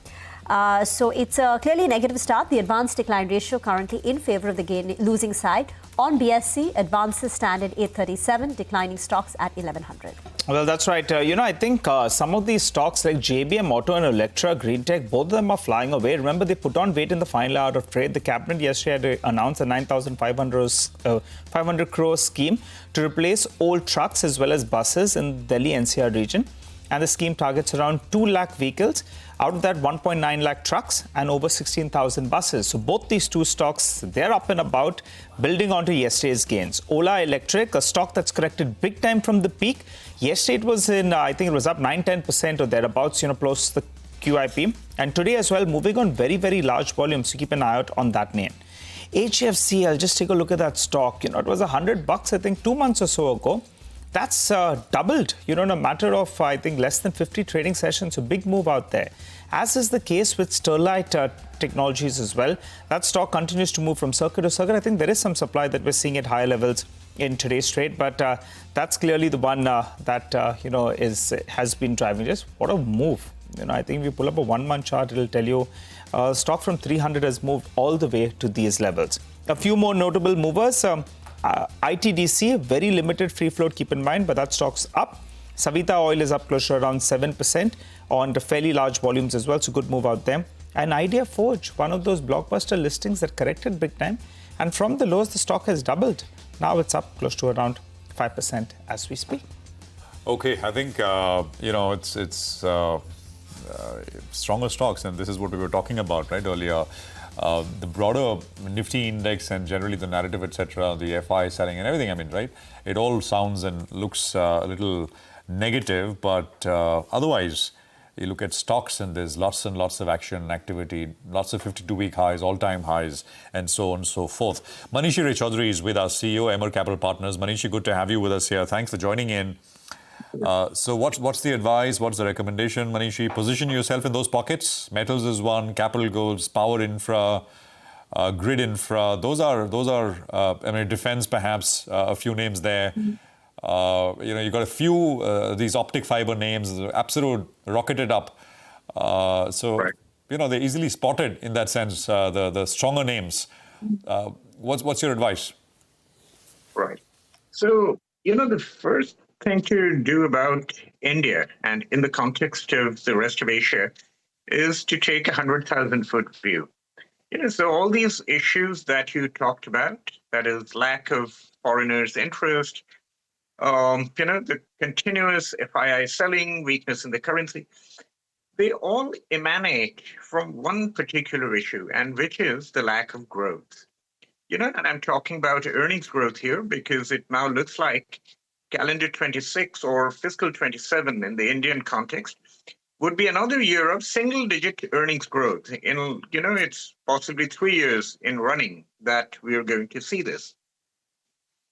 So it's a clearly negative start. The advanced decline ratio currently in favor of the losing side. On BSC, advances stand at 837, declining stocks at 1100. Well, that's right. I think some of these stocks like JBM Auto and Electra, Green Tech, both of them are flying away. Remember, they put on weight in the final hour of trade. The cabinet yesterday had announced a 9,500 crore scheme to replace old trucks as well as buses in the Delhi NCR region. And the scheme targets around 2 lakh vehicles. Out of that, 1.9 lakh trucks and over 16,000 buses. So both these two stocks, they're up and about, building onto yesterday's gains. Ola Electric, a stock that's corrected big time from the peak. Yesterday it was I think it was up 9-10% or thereabouts, close to the QIP. And today as well, moving on very, very large volumes. So keep an eye out on that name. HFCL, just take a look at that stock. It was $100, I think, 2 months or so ago. That's doubled, in a matter of, I think, less than 50 trading sessions. A big move out there. As is the case with Sterlite Technologies as well. That stock continues to move from circuit to circuit. I think there is some supply that we're seeing at higher levels in today's trade, but that's clearly the one that, has been driving this. What a move. I think if you pull up a 1-month chart, it'll tell you stock from 300 has moved all the way to these levels. A few more notable movers. ITDC, very limited free float, keep in mind, but that stock's up. Savita Oil is up close to around 7% on the fairly large volumes as well, so good move out there. And Idea Forge, one of those blockbuster listings that corrected big time, and from the lows, the stock has doubled. Now it's up close to around 5% as we speak. Okay, I think, it's stronger stocks, and this is what we were talking about, right, earlier. The broader Nifty index and generally the narrative, etc., the FI selling and everything, right? It all sounds and looks a little negative, but otherwise, you look at stocks and there's lots and lots of action and activity, lots of 52-week highs, all-time highs, and so on and so forth. Manishi Chaudhary is with us, CEO, Emmer Capital Partners. Manishi, good to have you with us here. Thanks for joining in. So what's the advice? What's the recommendation, Manishi? Position yourself in those pockets. Metals is one, capital goods, power infra, grid infra. Those are defense perhaps, a few names there. You got a few these optic fiber names, absolute rocketed up. Right. They're easily spotted in that sense. The stronger names. What's your advice? Right. So the first thing to do about India and in the context of the rest of Asia is to take a 100,000-foot view. So all these issues that you talked about, that is lack of foreigners' interest, the continuous FII selling, weakness in the currency, they all emanate from one particular issue, and which is the lack of growth. And I'm talking about earnings growth here because it now looks like calendar 26 or fiscal 27 in the Indian context would be another year of single-digit earnings growth. It's possibly 3 years in running that we are going to see this.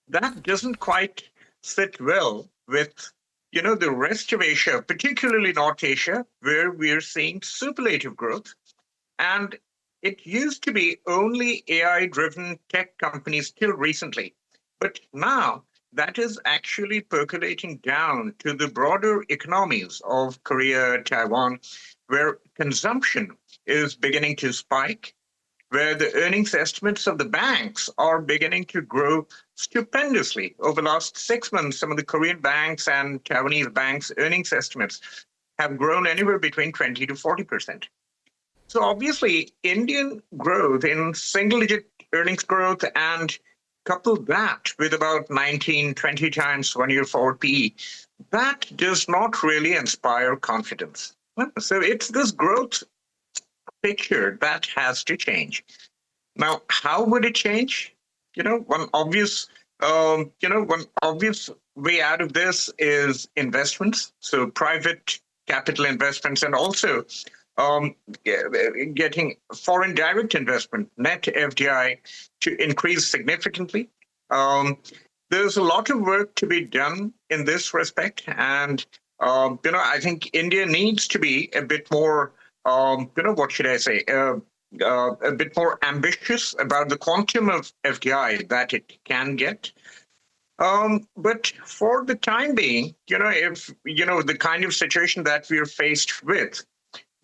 That doesn't quite sit well with, the rest of Asia, particularly North Asia, where we're seeing superlative growth. And it used to be only AI-driven tech companies till recently. But now that is actually percolating down to the broader economies of Korea, Taiwan, where consumption is beginning to spike, where the earnings estimates of the banks are beginning to grow stupendously. Over the last 6 months, some of the Korean banks and Taiwanese banks' earnings estimates have grown anywhere between 20 to 40%. So obviously, Indian growth in single-digit earnings growth and couple that with about 19, 20 times 1-year forward PE, that does not really inspire confidence. So it's this growth picture that has to change. Now, how would it change? One obvious way out of this is investments. So private capital investments and also getting foreign direct investment, net FDI, to increase significantly. There's a lot of work to be done in this respect. And, I think India needs to be a bit more, what should I say, a bit more ambitious about the quantum of FDI that it can get. But for the time being, if, the kind of situation that we're faced with,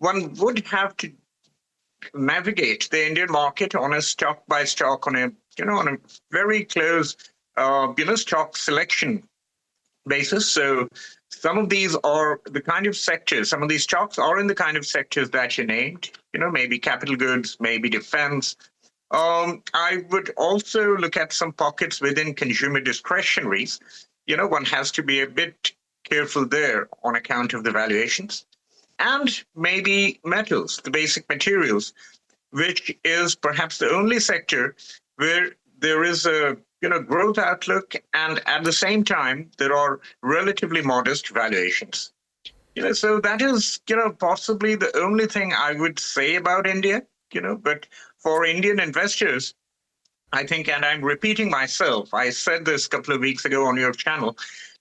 one would have to navigate the Indian market on a stock by stock, on a very close, stock selection basis. So some of these are the kind of sectors, some of these stocks are in the kind of sectors that you named, maybe capital goods, maybe defense. I would also look at some pockets within consumer discretionaries. One has to be a bit careful there on account of the valuations. And maybe metals, the basic materials, which is perhaps the only sector where there is a growth outlook, and at the same time there are relatively modest valuations. So that is possibly the only thing I would say about India. But for Indian investors, I think, and I'm repeating myself, I said this a couple of weeks ago on your channel,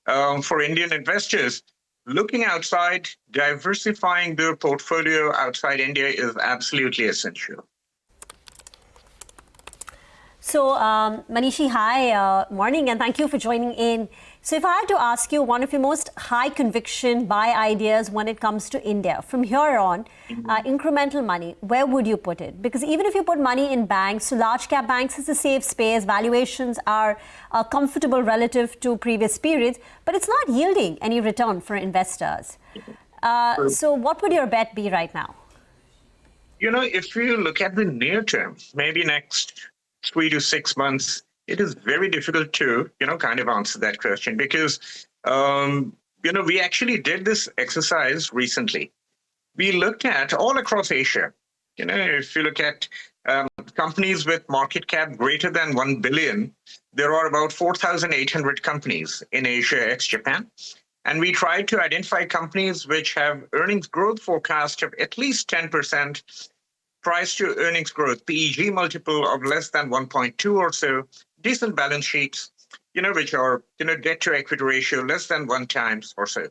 for Indian investors, looking outside, diversifying their portfolio outside India is absolutely essential. So, Manishi, hi, morning, and thank you for joining in. So if I had to ask you one of your most high conviction buy ideas when it comes to India, from here on, incremental money, where would you put it? Because even if you put money in banks, so large cap banks is a safe space, valuations are comfortable relative to previous periods, but it's not yielding any return for investors. So what would your bet be right now? If you look at the near term, maybe next 3 to 6 months, it is very difficult to, kind of answer that question because, we actually did this exercise recently. We looked at all across Asia. If you look at companies with market cap greater than 1 billion, there are about 4,800 companies in Asia ex-Japan. And we tried to identify companies which have earnings growth forecast of at least 10%, price to earnings growth, PEG multiple of less than 1.2 or so, decent balance sheets, which are, debt to equity ratio less than 1 times or so.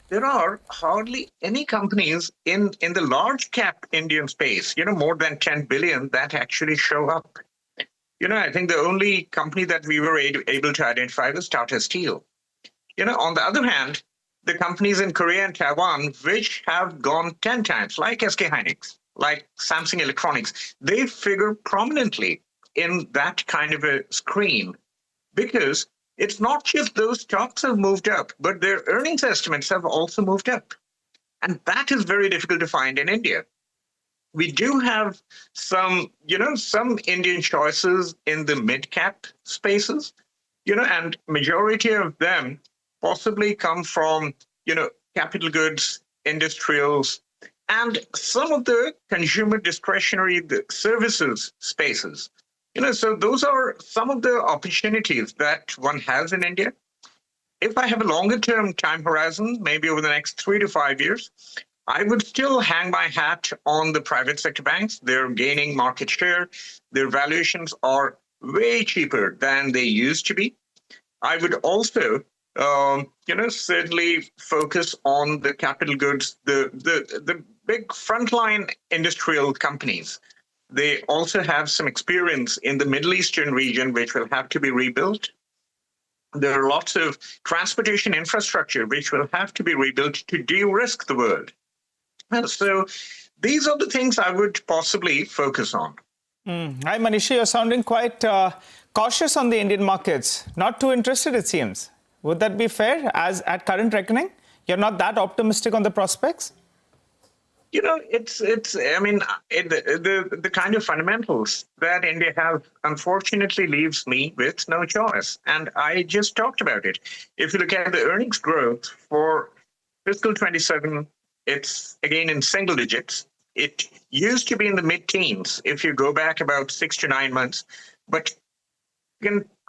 There are hardly any companies in the large cap Indian space, more than 10 billion that actually show up. I think the only company that we were able to identify was Tata Steel. On the other hand, the companies in Korea and Taiwan, which have gone 10 times, like SK Hynix, like Samsung Electronics, they figure prominently in that kind of a screen because it's not just those stocks have moved up, but their earnings estimates have also moved up. And that is very difficult to find in India. We do have some Indian choices in the mid-cap spaces, and majority of them possibly come from, capital goods, industrials, and some of the consumer discretionary services spaces. So those are some of the opportunities that one has in India. if I have a longer term time horizon, maybe over the next 3 to 5 years, I would still hang my hat on the private sector banks. They're gaining market share. Their valuations are way cheaper than they used to be. I would also, certainly focus on the capital goods, the big frontline industrial companies. They also have some experience in the Middle Eastern region, which will have to be rebuilt. There are lots of transportation infrastructure which will have to be rebuilt to de-risk the world. And so these are the things I would possibly focus on. Hi, Manishi, you're sounding quite cautious on the Indian markets. Not too interested, it seems. Would that be fair, as at current reckoning? You're not that optimistic on the prospects? The kind of fundamentals that India has unfortunately leaves me with no choice. And I just talked about it. If you look at the earnings growth for fiscal 27, it's again in single digits. It used to be in the mid-teens if you go back about 6 to 9 months. But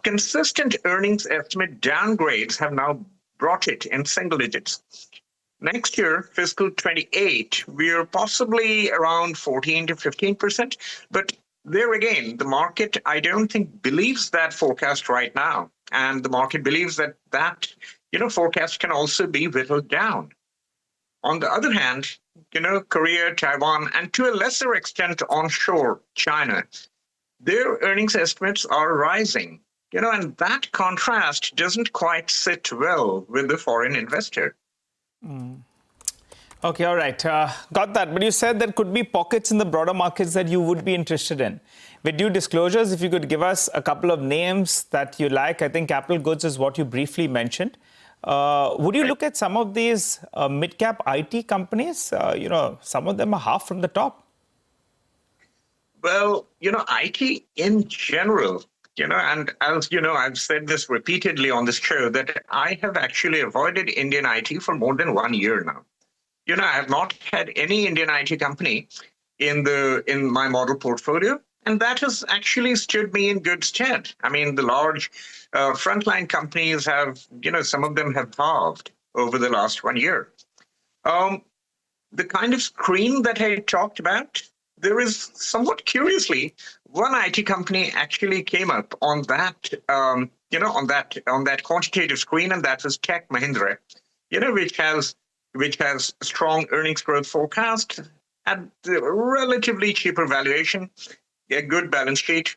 consistent earnings estimate downgrades have now brought it in single digits. Next year, fiscal 28, we are possibly around 14 to 15%. But there again, the market, I don't think, believes that forecast right now. And the market believes that forecast can also be whittled down. On the other hand, Korea, Taiwan, and to a lesser extent onshore China, their earnings estimates are rising. And that contrast doesn't quite sit well with the foreign investor. Okay, all right. Got that. But you said there could be pockets in the broader markets that you would be interested in. With due disclosures, if you could give us a couple of names that you like. I think capital goods is what you briefly mentioned. Would you look at some of these mid-cap IT companies? Some of them are half from the top. Well, IT in general, and as you know, I've said this repeatedly on this show that I have actually avoided Indian IT for more than 1 year now. I have not had any Indian IT company in my model portfolio, and that has actually stood me in good stead. I mean, the large frontline companies have, some of them have halved over the last 1 year. The kind of screen that I talked about, there is somewhat curiously, one IT company actually came up on that, on that quantitative screen, and that was Tech Mahindra, which has strong earnings growth forecast at a relatively cheaper valuation, a good balance sheet.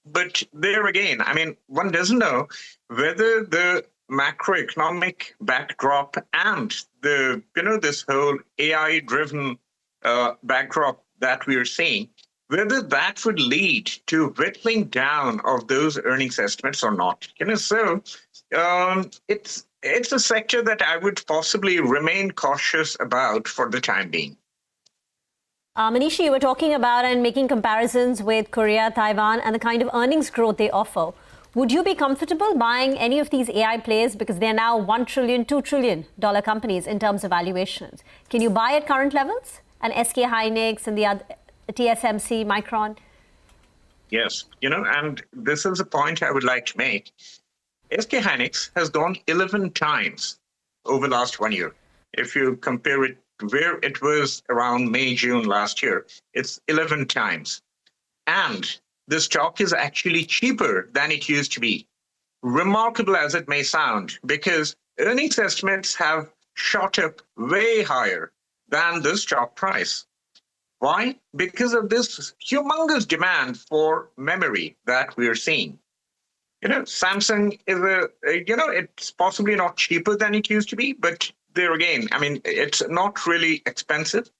But there again, one doesn't know whether the macroeconomic backdrop and this whole AI-driven backdrop that we are seeing, whether that would lead to whittling down of those earnings estimates or not. So it's a sector that I would possibly remain cautious about for the time being. Manishi, you were talking about and making comparisons with Korea, Taiwan, and the kind of earnings growth they offer. Would you be comfortable buying any of these AI players because they're now $1 trillion, $2 trillion companies in terms of valuations? Can you buy at current levels? And SK Hynix and the other TSMC, Micron? Yes, and this is a point I would like to make. SK Hynix has gone 11 times over the last 1 year. If you compare it to where it was around May, June last year, it's 11 times. And the stock is actually cheaper than it used to be. Remarkable as it may sound, because earnings estimates have shot up way higher than the stock price. Why? Because of this humongous demand for memory that we're seeing. Samsung is it's possibly not cheaper than it used to be, but there again, it's not really expensive.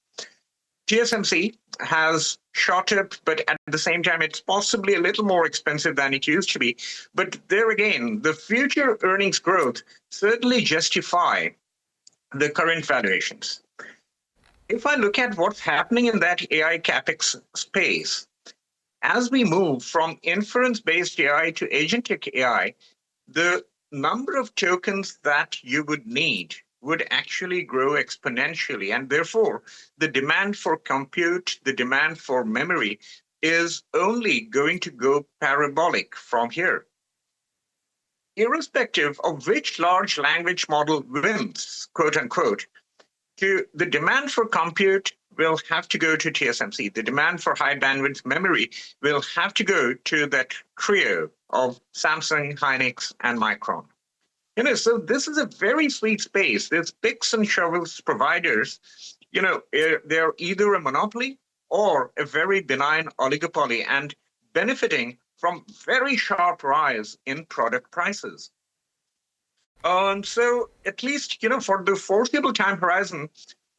TSMC has shot up, but at the same time, it's possibly a little more expensive than it used to be. But there again, the future earnings growth certainly justify the current valuations. If I look at what's happening in that AI CapEx space, as we move from inference-based AI to agentic AI, the number of tokens that you would need would actually grow exponentially. And therefore, the demand for compute, the demand for memory is only going to go parabolic from here. irrespective of which large language model wins, quote unquote, the demand for compute will have to go to TSMC. The demand for high bandwidth memory will have to go to that trio of Samsung, Hynix, and Micron. So this is a very sweet space. There's picks and shovels providers. They're either a monopoly or a very benign oligopoly and benefiting from very sharp rise in product prices. So at least, for the foreseeable time horizon,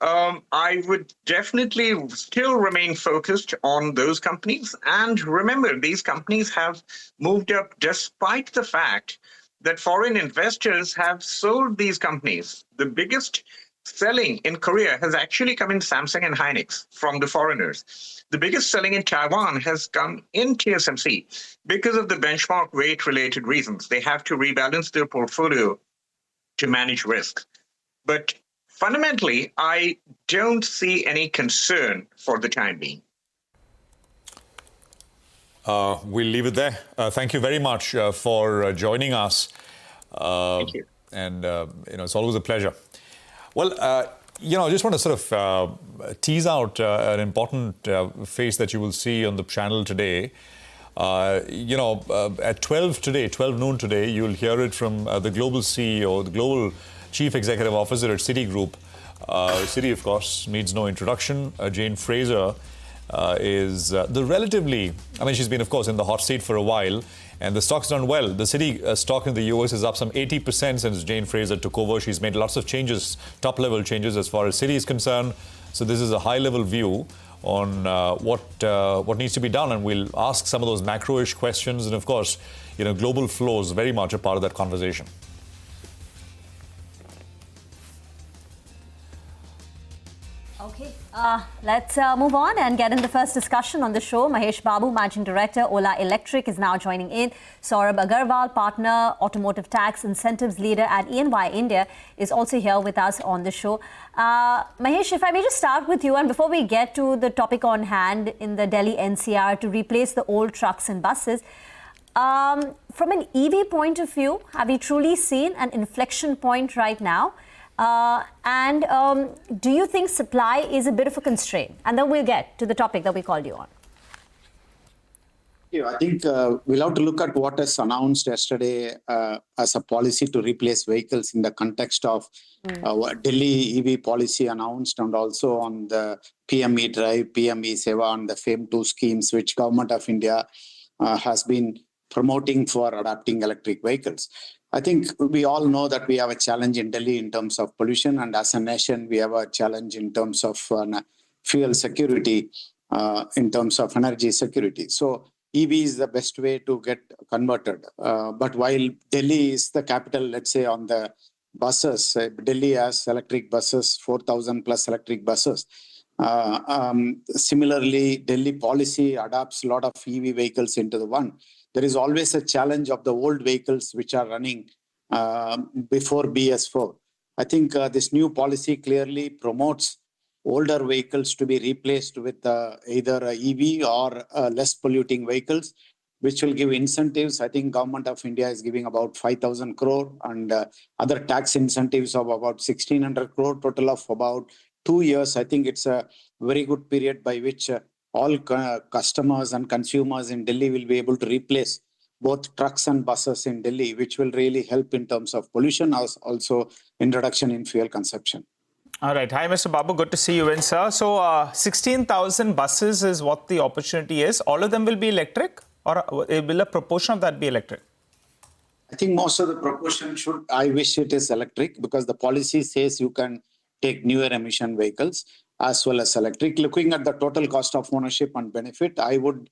I would definitely still remain focused on those companies. And remember, these companies have moved up despite the fact that foreign investors have sold these companies. The biggest selling in Korea has actually come in Samsung and Hynix from the foreigners. The biggest selling in Taiwan has come in TSMC because of the benchmark weight-related reasons. They have to rebalance their portfolio to manage risk. But fundamentally, I don't see any concern for the time being. We'll leave it there. Thank you very much for joining us. Thank you. And, it's always a pleasure. Well, I just want to sort of tease out an important face that you will see on the channel today. At 12 noon today, you'll hear it from the global CEO, the global chief executive officer at Citigroup. Citi, of course, needs no introduction. Jane Fraser is the relatively, she's been, of course, in the hot seat for a while, and the stock's done well. The Citi stock in the US is up some 80% since Jane Fraser took over. She's made lots of changes, top-level changes as far as Citi is concerned. So this is a high-level view on what needs to be done, and we'll ask some of those macro-ish questions, and of course, global flows very much a part of that conversation. Okay, let's move on and get in the first discussion on the show. Mahesh Babu, Managing Director, Ola Electric, is now joining in. Saurabh Agarwal, Partner, Automotive Tax Incentives Leader at EY India, is also here with us on the show. Mahesh, if I may just start with you, and before we get to the topic on hand in the Delhi NCR to replace the old trucks and buses, from an EV point of view, have we truly seen an inflection point right now? And do you think supply is a bit of a constraint? And then we'll get to the topic that we called you on. I think we'll have to look at what is announced yesterday as a policy to replace vehicles in the context of Delhi EV policy announced, and also on the PM E-Drive, PM E-Seva, and the FAME 2 schemes, which Government of India has been promoting for adopting electric vehicles. I think we all know that we have a challenge in Delhi in terms of pollution, and as a nation, we have a challenge in terms of fuel security, in terms of energy security. So EV is the best way to get converted. But while Delhi is the capital, let's say, on the buses, Delhi has electric buses, 4,000 plus electric buses. Similarly, Delhi policy adopts a lot of EV vehicles into the one. There is always a challenge of the old vehicles which are running before BS4. I think this new policy clearly promotes older vehicles to be replaced with either a EV or less polluting vehicles, which will give incentives. I think Government of India is giving about 5,000 crore and other tax incentives of about 1,600 crore, total of about 2 years. I think it's a very good period by which all customers and consumers in Delhi will be able to replace both trucks and buses in Delhi, which will really help in terms of pollution, as also in reduction in fuel consumption. All right. Hi, Mr. Babu. Good to see you in, sir. So 16,000 buses is what the opportunity is. All of them will be electric, or will a proportion of that be electric? I think most of the proportion should, I wish it is electric, because the policy says you can take newer emission vehicles as well as electric. Looking at the total cost of ownership and benefit, I would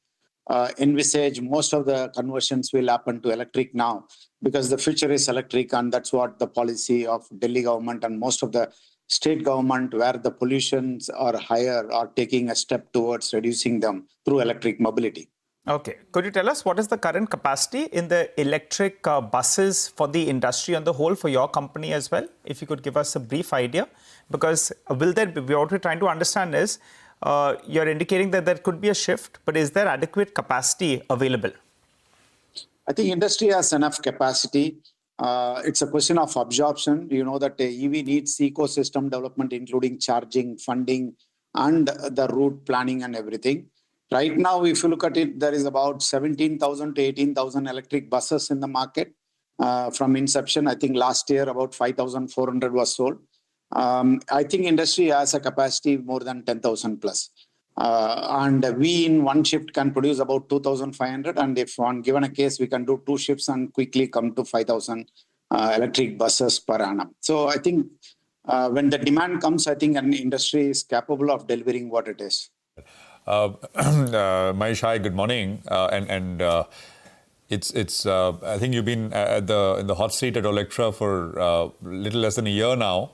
envisage most of the conversions will happen to electric now, because the future is electric, and that's what the policy of Delhi government and most of the state government, where the pollutions are higher, are taking a step towards reducing them through electric mobility. Okay. Could you tell us what is the current capacity in the electric buses for the industry on the whole, for your company as well? If you could give us a brief idea, because will there be, what we're trying to understand is, you're indicating that there could be a shift, but is there adequate capacity available? I think industry has enough capacity. It's a question of absorption. You know that EV needs ecosystem development, including charging, funding, and the route planning and everything. Right now, if you look at it, there is about 17,000 to 18,000 electric buses in the market from inception. I think last year about 5,400 was sold. I think industry has a capacity more than 10,000 plus. And we in one shift can produce about 2,500. And if on given a case, we can do 2 shifts and quickly come to 5,000 electric buses per annum. So I think when the demand comes, I think an industry is capable of delivering what it is. Mahesh, hi, good morning. It's I think you've been in the hot seat at Electra for a little less than a year now.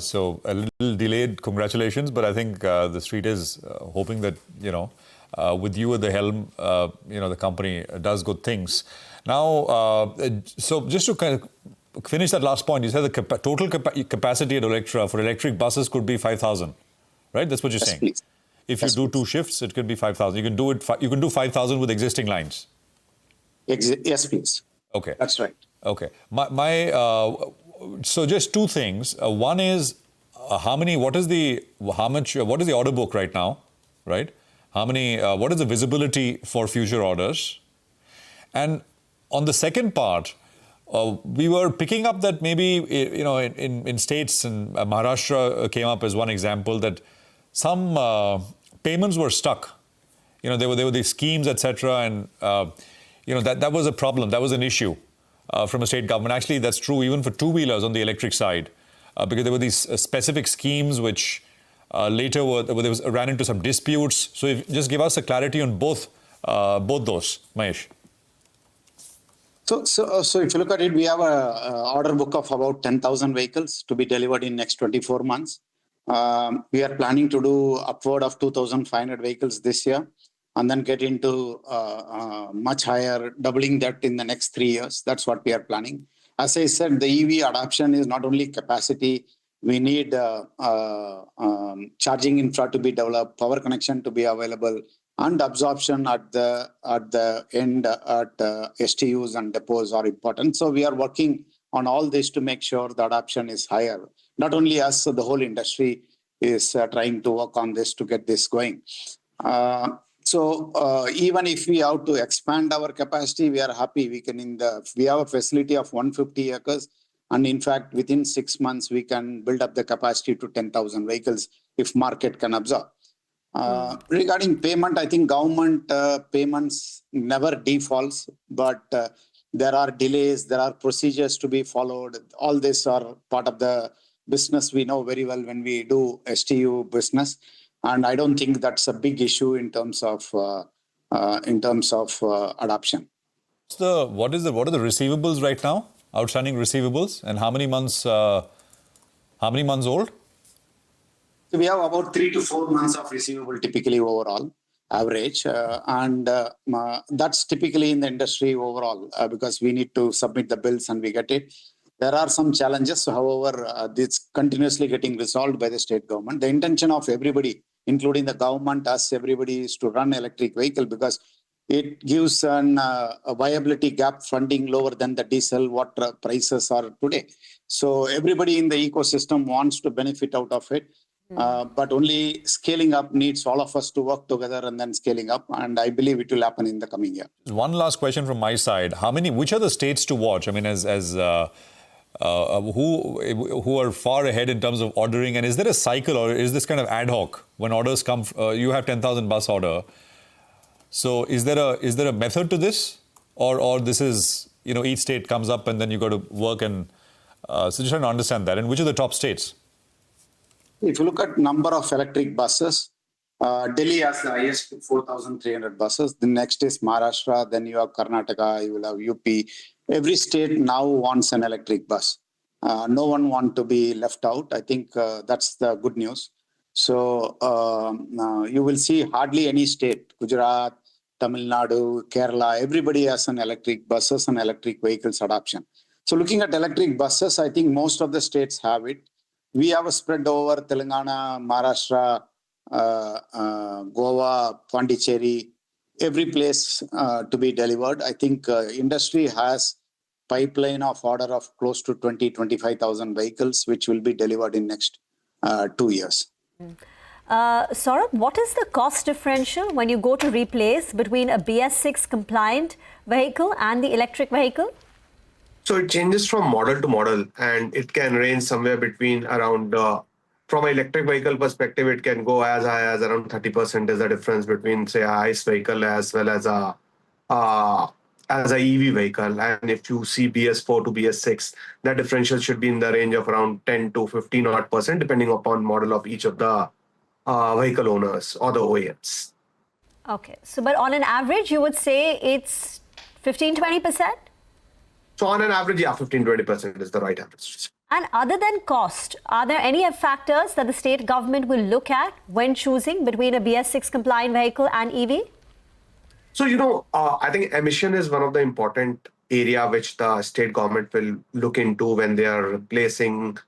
So a little delayed, congratulations. But I think the street is hoping that, with you at the helm, the company does good things. Now, so just to kind of finish that last point, you said the total capacity at Electra for electric buses could be 5,000, right? That's what you're saying. Please. If you do 2 shifts, it could be 5,000. You can do it. You can do 5,000 with existing lines. Yes, please. Okay, that's right. Okay, so just 2 things. One is what is the order book right now, right? What is the visibility for future orders? And on the second part, we were picking up that maybe in states, and Maharashtra came up as one example, that some payments were stuck. There were these schemes, etc., and that was a problem. That was an issue from a state government. Actually, that's true even for 2-wheelers on the electric side, because there were these specific schemes which later ran into some disputes. So just give us a clarity on both those, Mahesh. So if you look at it, we have a order book of about 10,000 vehicles to be delivered in next 24 months. We are planning to do upward of 2,500 vehicles this year, and then get into much higher, doubling that in the next 3 years. That's what we are planning. As I said, the EV adoption is not only capacity. We need charging infra to be developed, power connection to be available, and absorption at the end at STUs and depots are important. So we are working on all this to make sure the adoption is higher. Not only us, the whole industry is trying to work on this to get this going. So even if we have to expand our capacity, we are happy. We have a facility of 150 acres. And in fact, within 6 months, we can build up the capacity to 10,000 vehicles if market can absorb. Regarding payment, I think government payments never defaults, but there are delays, there are procedures to be followed. All this are part of the business we know very well when we do STU business. And I don't think that's a big issue in terms of adoption. What are the receivables right now? Outstanding receivables, and how many months old? So we have about 3 to 4 months of receivable typically overall, average. And that's typically in the industry overall because we need to submit the bills and we get it. There are some challenges. However, it's continuously getting resolved by the state government. The intention of everybody, including the government, us, everybody, is to run electric vehicle because it gives a viability gap funding lower than the diesel, what prices are today. So everybody in the ecosystem wants to benefit out of it. But only scaling up needs all of us to work together and then scaling up. And I believe it will happen in the coming year. One last question from my side. Which are the states to watch? I mean, who are far ahead in terms of ordering? And is there a cycle or is this kind of ad hoc? When orders come, you have 10,000 bus order. So is there a method to this? Or this is, each state comes up and then you got to work and... so just trying to understand that. And which are the top states? If you look at number of electric buses, Delhi has the highest 4,300 buses. The next is Maharashtra. Then you have Karnataka. You will have UP. Every state now wants an electric bus. No one wants to be left out. I think that's the good news. So you will see hardly any state, Gujarat, Tamil Nadu, Kerala, everybody has an electric buses and electric vehicles adoption. So looking at electric buses, I think most of the states have it. We have a spread over Telangana, Maharashtra, Goa, Pondicherry, every place to be delivered. I think industry has pipeline of order of close to 25,000 vehicles, which will be delivered in next 2 years. Saurabh, what is the cost differential when you go to replace between a BS6 compliant vehicle and the electric vehicle? So it changes from model to model, and it can range somewhere between around, from an electric vehicle perspective, it can go as high as around 30% is the difference between, say, a ICE vehicle as well as a EV vehicle. And if you see BS4 to BS6, that differential should be in the range of around 10 to 15 odd percent, depending upon model of each of the vehicle owners or the OEMs. Okay, so but on an average, you would say it's 15-20%? So on an average, yeah, 15-20% is the right average. And other than cost, are there any factors that the state government will look at when choosing between a BS6 compliant vehicle and EV? So, I think emission is one of the important area which the state government will look into when they are replacing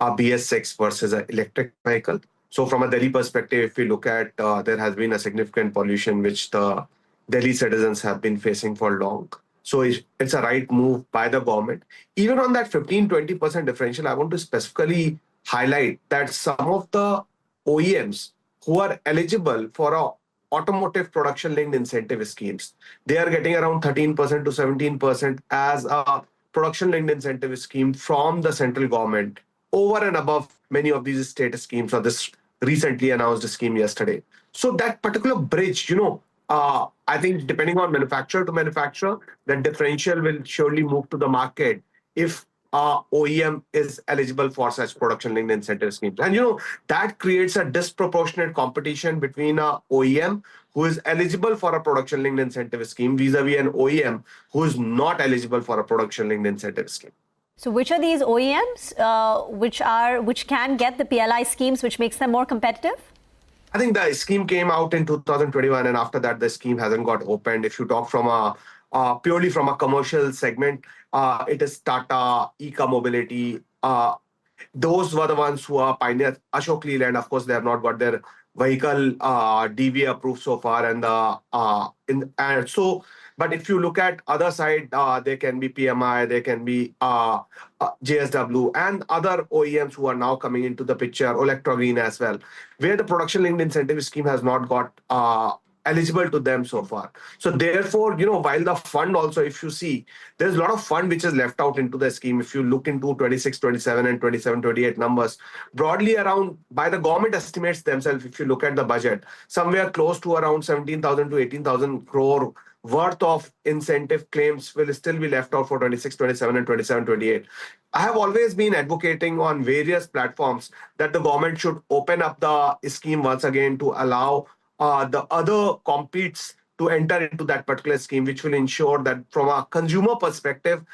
a BS6 versus an electric vehicle. So from a Delhi perspective, if we look at, there has been a significant pollution which the Delhi citizens have been facing for long. So it's a right move by the government. Even on that 15-20% differential, I want to specifically highlight that some of the OEMs who are eligible for a automotive production linked incentive schemes, they are getting around 13% to 17% as a production linked incentive scheme from the central government over and above many of these state schemes or this recently announced scheme yesterday. So that particular bridge, I think depending on manufacturer to manufacturer, the differential will surely move to the market if OEM is eligible for such production linked incentive schemes. And that creates a disproportionate competition between a OEM who is eligible for a production linked incentive scheme vis-a-vis an OEM who is not eligible for a production linked incentive scheme. So which are these OEMs which can get the PLI schemes, which makes them more competitive? I think the scheme came out in 2021, and after that, the scheme hasn't got opened. If you talk from purely from a commercial segment, it is Tata, Eka Mobility. Those were the ones who are pioneers. Ashok Leyland, of course, they have not got their vehicle DVA approved so far, But if you look at other side, there can be PMI, there can be JSW and other OEMs who are now coming into the picture, Electro Green as well, where the production linked incentive scheme has not got eligible to them so far. So therefore, while the fund also, if you see, there's a lot of fund which is left out into the scheme. If you look into 26, 27 and 27, 28 numbers, broadly around, by the government estimates themselves, if you look at the budget, somewhere close to around 17,000 to 18,000 crore worth of incentive claims will still be left out for 26, 27 and 27, 28. I have always been advocating on various platforms that the government should open up the scheme once again to allow the other competes to enter into that particular scheme, which will ensure that from a consumer perspective,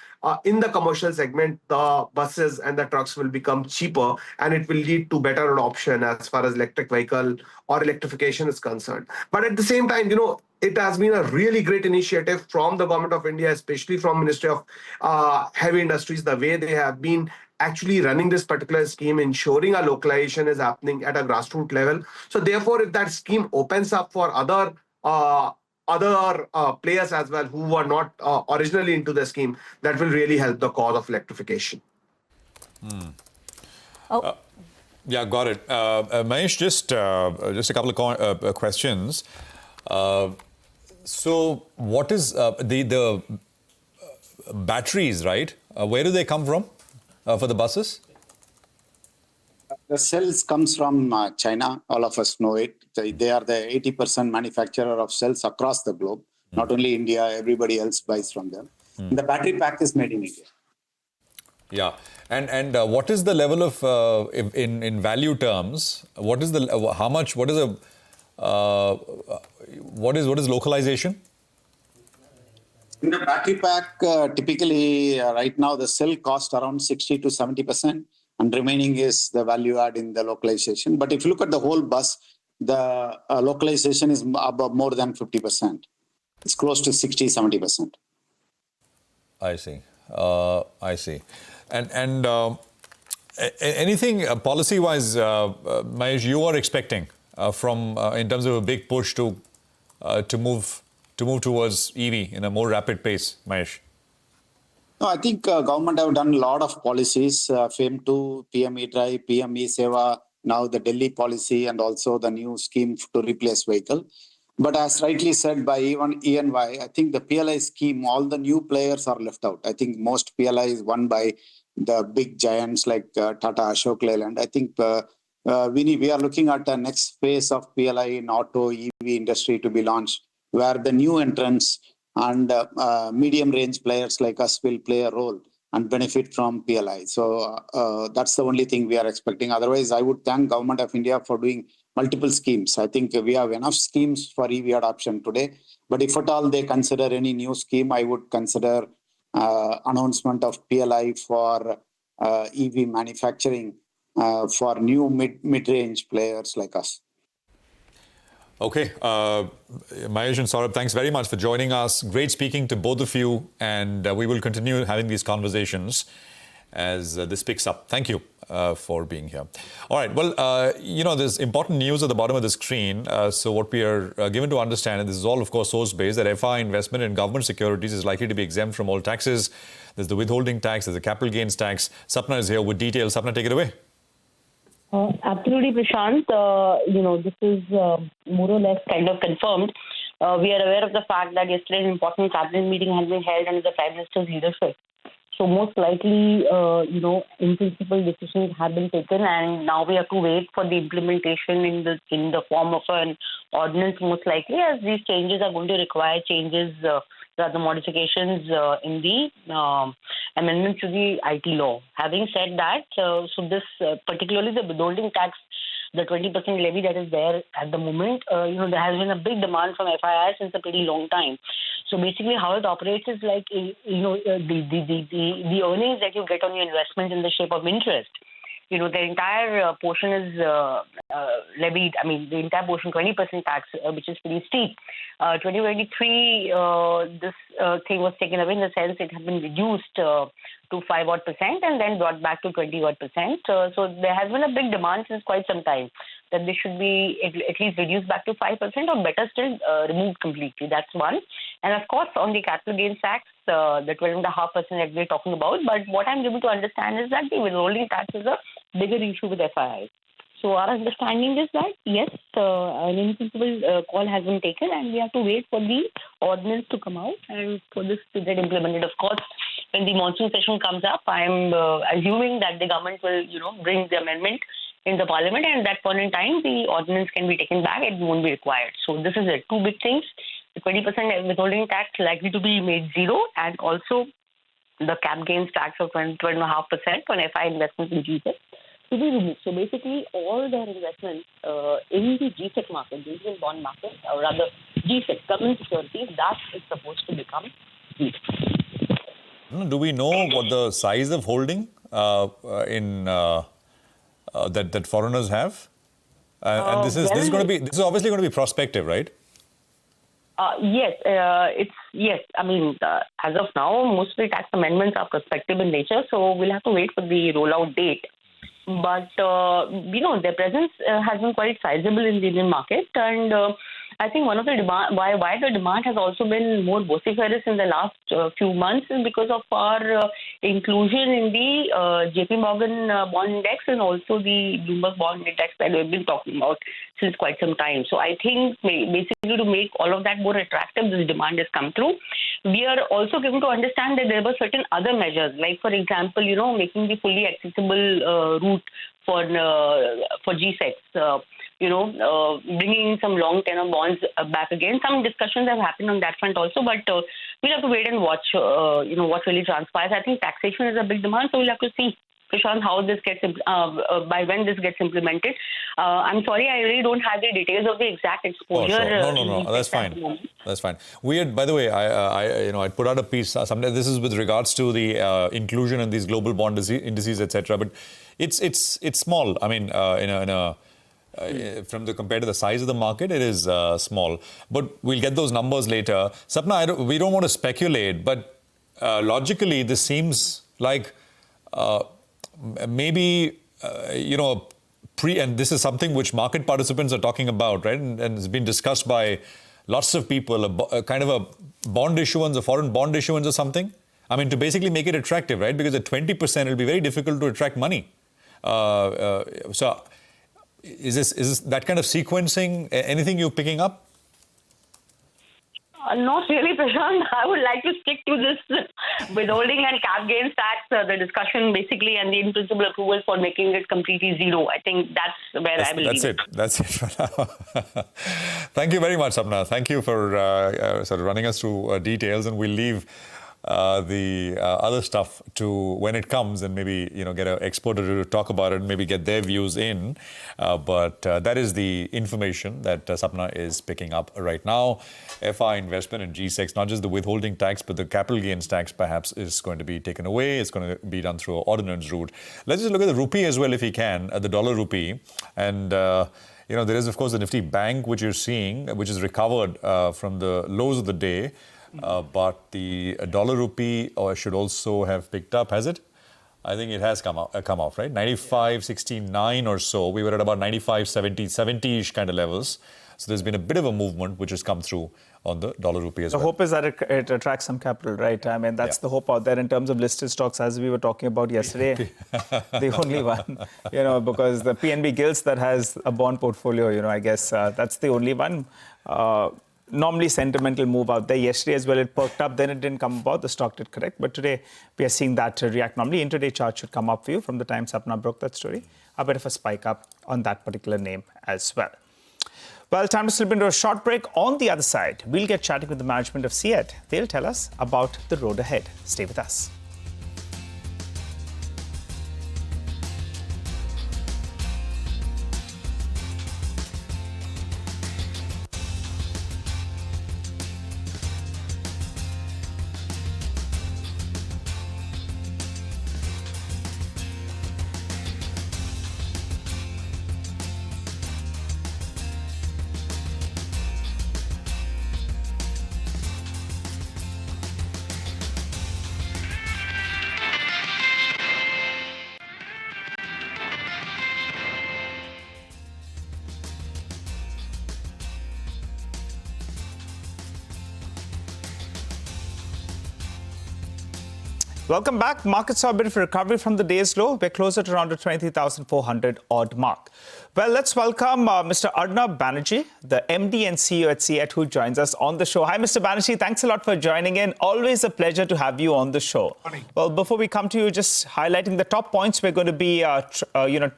in the commercial segment, the buses and the trucks will become cheaper, and it will lead to better adoption as far as electric vehicle or electrification is concerned. But at the same time, it has been a really great initiative from the government of India, especially from Ministry of Heavy Industries, the way they have been actually running this particular scheme, ensuring a localization is happening at a grassroots level. So therefore, if that scheme opens up for other players as well who were not originally into the scheme, that will really help the cause of electrification. Yeah, got it. Mahesh, just a couple of questions. So what is the batteries, right? Where do they come from for the buses? The cells comes from China. All of us know it. They are the 80% manufacturer of cells across the globe. Not only India, everybody else buys from them. The battery pack is made in India. Yeah, and what is the level of in value terms? What is the how much? What is what is localization? In the battery pack, typically right now the cell cost around 60 to 70%, and remaining is the value add in the localization. But if you look at the whole bus, the localization is above more than 50%. It's close to 60, 70%. I see. I see. And anything policy-wise, Mahesh, you are expecting from in terms of a big push to move towards EV in a more rapid pace, Mahesh? No, I think government have done a lot of policies, FAME2, PME Drive, PME Seva, now the Delhi policy and also the new scheme to replace vehicle. But as rightly said by even ENY, I think the PLI scheme, all the new players are left out. I think most PLI is won by the big giants like Tata, Ashok Leyland. I think we are looking at the next phase of PLI in auto EV industry to be launched, where the new entrants and medium range players like us will play a role and benefit from PLI. So that's the only thing we are expecting. Otherwise, I would thank Government of India for doing multiple schemes. I think we have enough schemes for EV adoption today. But if at all they consider any new scheme, I would consider announcement of PLI for EV manufacturing for new mid-range players like us. Okay, Mahesh and Saurabh, thanks very much for joining us. Great speaking to both of you, and we will continue having these conversations as this picks up. Thank you for being here. All right, well, there's important news at the bottom of the screen. So what we are given to understand, and this is all, of course, source-based, that FI investment in government securities is likely to be exempt from all taxes. There's the withholding tax, there's the capital gains tax. Sapna is here with details. Sapna, take it away. Absolutely, Prashant. This is more or less kind of confirmed. We are aware of the fact that yesterday an important cabinet meeting has been held under the Prime Minister's leadership. So most likely, in principle, decisions have been taken, and now we have to wait for the implementation in the form of an ordinance, most likely, as these changes are going to require changes, rather modifications in the amendments to the IT law. Having said that, so this particularly the withholding tax, the 20% levy that is there at the moment, there has been a big demand from FII since a pretty long time. So basically, how it operates is like, the earnings that you get on your investment in the shape of interest. The entire portion is levied. I mean, the entire portion, 20% tax, which is pretty steep. 2023, this thing was taken away in the sense it had been reduced to 5-odd% and then brought back to 20-odd%. So there has been a big demand since quite some time that this should be at least reduced back to 5% or better still removed completely. That's one. And of course, on the capital gains tax, the 12.5% that we're talking about. But what I'm able to understand is that the withholding tax is a bigger issue with FII. So our understanding is that, yes, an in-principle call has been taken and we have to wait for the ordinance to come out and for this to get implemented. Of course, when the monsoon session comes up, I'm assuming that the government will, bring the amendment in the parliament, and at that point in time, the ordinance can be taken back. It won't be required. So this is it. Two big things. The 20% withholding tax likely to be made zero, and also the cap gains tax of 12.5% on FI investments in GSEC to be removed. So basically, all their investments in the GSEC market, the Indian bond market, or rather GSEC, government securities, that is supposed to become zero. Do we know what the size of holding that foreigners have? And this is obviously going to be prospective, right? Yes. I mean, as of now, most of the tax amendments are prospective in nature, so we'll have to wait for the rollout date. But their presence has been quite sizable in the Indian market, and I think one of the why the demand has also been more vociferous in the last few months is because of our inclusion in the JP Morgan bond index and also the Bloomberg bond index that we've been talking about since quite some time. So I think basically to make all of that more attractive, this demand has come through. We are also given to understand that there were certain other measures, like for example, making the fully accessible route for GSECs. Bringing some long tenor bonds back again. Some discussions have happened on that front also, but we'll have to wait and watch, what really transpires. I think taxation is a big demand, so we'll have to see, Prashant, how this gets, by when this gets implemented. I'm sorry, I really don't have the details of the exact exposure. Oh, sure. No, that's fine. That's fine. We had, by the way, I put out a piece. This is with regards to the inclusion in these global bond indices, etc. But it's small. I mean, compared to the size of the market, it is small. But we'll get those numbers later. Sapna, we don't want to speculate, but logically, this seems like maybe, and this is something which market participants are talking about, right? And it's been discussed by lots of people, a kind of a bond issuance, a foreign bond issuance or something. I mean, to basically make it attractive, right? Because at 20%, it'll be very difficult to attract money. So is this that kind of sequencing anything you're picking up? Not really, Prashant. I would like to stick to this withholding and cap gains tax, the discussion basically, and the in-principle approval for making it completely zero. I think that's where I will leave it. That's it for now. Thank you very much, Sapna. Thank you for sort of running us through details, and we'll leave the other stuff to when it comes, and maybe get an expert to talk about it and maybe get their views in. But that is the information that Sapna is picking up right now. FI investment and G-Sex, not just the withholding tax, but the capital gains tax perhaps is going to be taken away. It's going to be done through an ordinance route. Let's just look at the rupee as well, if we can, at the dollar rupee. And there is, of course, the Nifty Bank, which you're seeing, which is recovered from the lows of the day. But the dollar rupee should also have picked up, has it? I think it has come off, right? 95.69 or so. We were at about 95.70, 70-ish kind of levels. So there's been a bit of a movement which has come through on the dollar rupee as well. The hope is that it attracts some capital, right? I mean, that's the hope out there in terms of listed stocks, as we were talking about yesterday. The only one, because the PNB Gilts that has a bond portfolio, I guess that's the only one. Normally sentimental move out there. Yesterday as well, it perked up, then it didn't come about. The stock did correct. But today, we are seeing that react. Normally, intraday chart should come up for you from the time Sapna broke that story. A bit of a spike up on that particular name as well. Well, time to slip into a short break. On the other side, we'll get chatting with the management of CEAT. They'll tell us about the road ahead. Stay with us. Welcome back. Markets saw a bit of a recovery from the day's low. We're closer to around the 20,400 odd mark. Well, let's welcome Mr. Arnab Banerjee, the MD and CEO at CEAT, who joins us on the show. Hi, Mr. Banerjee. Thanks a lot for joining in. Always a pleasure to have you on the show. Morning. Well, before we come to you, just highlighting the top points we're going to be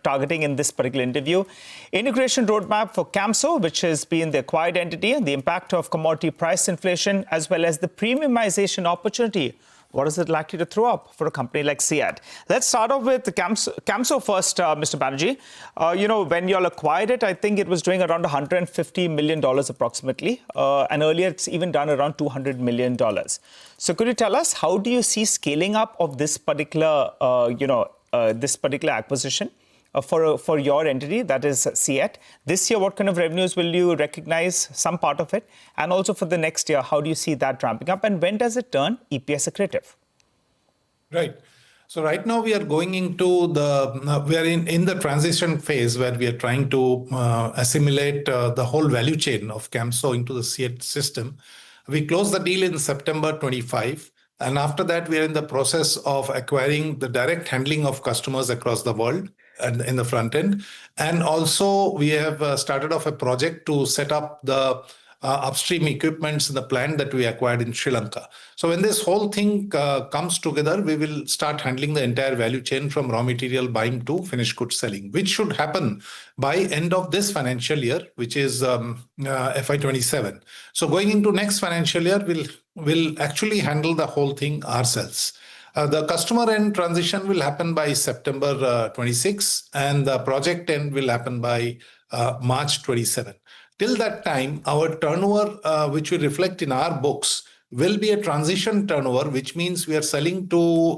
targeting in this particular interview. Integration roadmap for Camso, which has been the acquired entity, the impact of commodity price inflation, as well as the premiumization opportunity. What is it likely to throw up for a company like CEAT? Let's start off with Camso first, Mr. Banerjee. When you all acquired it, I think it was doing around $150 million approximately. And earlier, it's even done around $200 million. So could you tell us, how do you see scaling up of this particular, acquisition for your entity, that is CEAT? This year, what kind of revenues will you recognize, some part of it? And also for the next year, how do you see that ramping up? And when does it turn EPS accretive? Right. So right now we are going into we are in the transition phase where we are trying to assimilate the whole value chain of Camso into the CEAT system. We closed the deal in September 25. And after that, we are in the process of acquiring the direct handling of customers across the world and in the front end. And also we have started off a project to set up the upstream equipments in the plant that we acquired in Sri Lanka. So when this whole thing comes together, we will start handling the entire value chain from raw material buying to finished goods selling, which should happen by end of this financial year, which is FY27. So going into next financial year, we'll actually handle the whole thing ourselves. The customer end transition will happen by September 26, and the project end will happen by March 27. Till that time, our turnover, which we reflect in our books, will be a transition turnover, which means we are selling to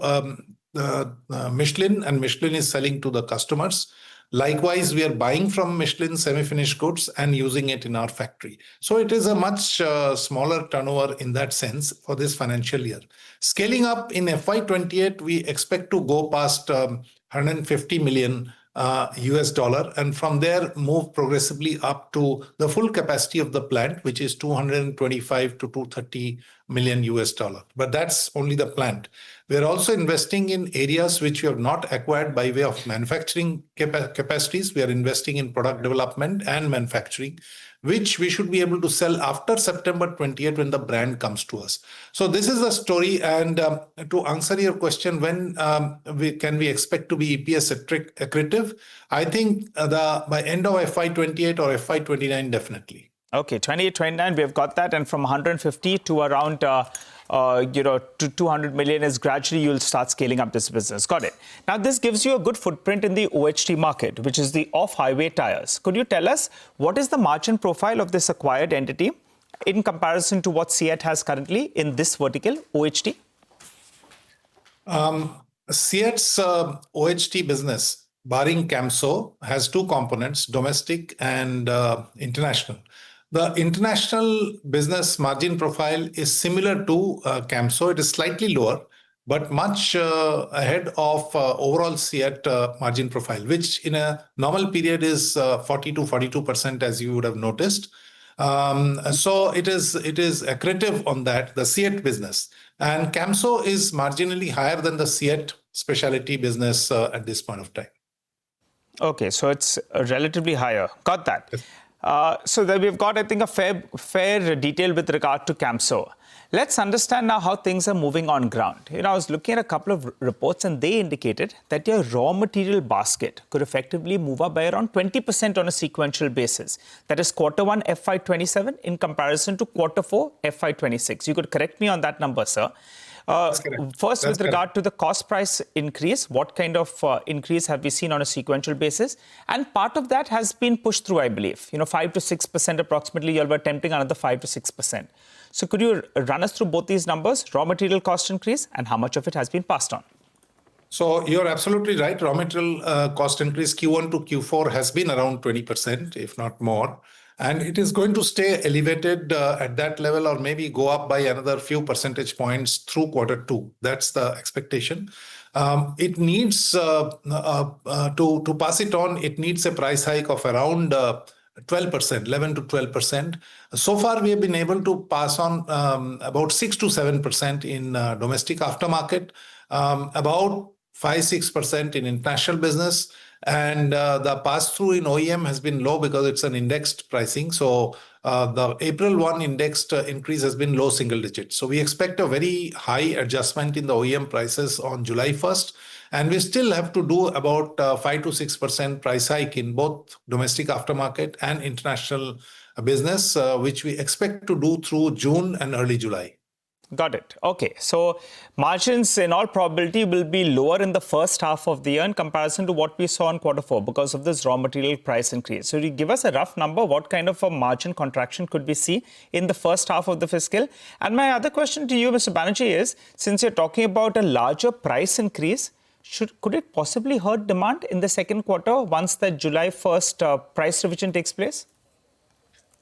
Michelin, and Michelin is selling to the customers. Likewise, we are buying from Michelin semi-finished goods and using it in our factory. So it is a much smaller turnover in that sense for this financial year. Scaling up in FY28, we expect to go past 150 million US dollar, and from there move progressively up to the full capacity of the plant, which is 225 to 230 million US dollar. But that's only the plant. We're also investing in areas which we have not acquired by way of manufacturing capacities. We are investing in product development and manufacturing, which we should be able to sell after September 20th when the brand comes to us. So this is the story. And to answer your question, when can we expect to be EPS accretive? I think by end of FY28 or FY29, definitely. Okay, 28, 29, we have got that. And from 150 to around, to 200 million is gradually you'll start scaling up this business. Got it. Now, this gives you a good footprint in the OHT market, which is the off-highway tires. Could you tell us what is the margin profile of this acquired entity in comparison to what CEAT has currently in this vertical, OHT? CEAT's OHT business, barring Camso, has two components, domestic and international. The international business margin profile is similar to Camso. It is slightly lower, but much ahead of overall CEAT margin profile, which in a normal period is 40 to 42%, as you would have noticed. So it is accretive on that, the CEAT business. And Camso is marginally higher than the CEAT specialty business at this point of time. Okay, so it's relatively higher. Got that. Yes. So that we've got, I think, a fair detail with regard to Camso. Let's understand now how things are moving on ground. I was looking at a couple of reports and they indicated that your raw material basket could effectively move up by around 20% on a sequential basis. That is Q1 FY27 in comparison to Q4 FY26. You could correct me on that number, sir. First, with regard to the cost price increase, what kind of increase have we seen on a sequential basis? And part of that has been pushed through, I believe. 5 to 6% approximately, you all were attempting another 5 to 6%. So could you run us through both these numbers, raw material cost increase, and how much of it has been passed on? So you're absolutely right. Raw material cost increase Q1 to Q4 has been around 20%, if not more. And it is going to stay elevated at that level or maybe go up by another few percentage points through Q2. That's the expectation. It needs, to pass it on, it needs a price hike of around 12%, 11 to 12%. So far, we have been able to pass on about 6 to 7% in domestic aftermarket, about 5-6% in international business. And the pass-through in OEM has been low because it's an indexed pricing. So the April 1 indexed increase has been low single digits. So we expect a very high adjustment in the OEM prices on July 1st. And we still have to do about 5 to 6% price hike in both domestic aftermarket and international business, which we expect to do through June and early July. Got it. Okay. So margins in all probability will be lower in the first half of the year in comparison to what we saw in Q4 because of this raw material price increase. So you give us a rough number, what kind of a margin contraction could we see in the first half of the fiscal? And my other question to you, Mr. Banerjee, is since you're talking about a larger price increase, could it possibly hurt demand in the second quarter once the July 1st price revision takes place?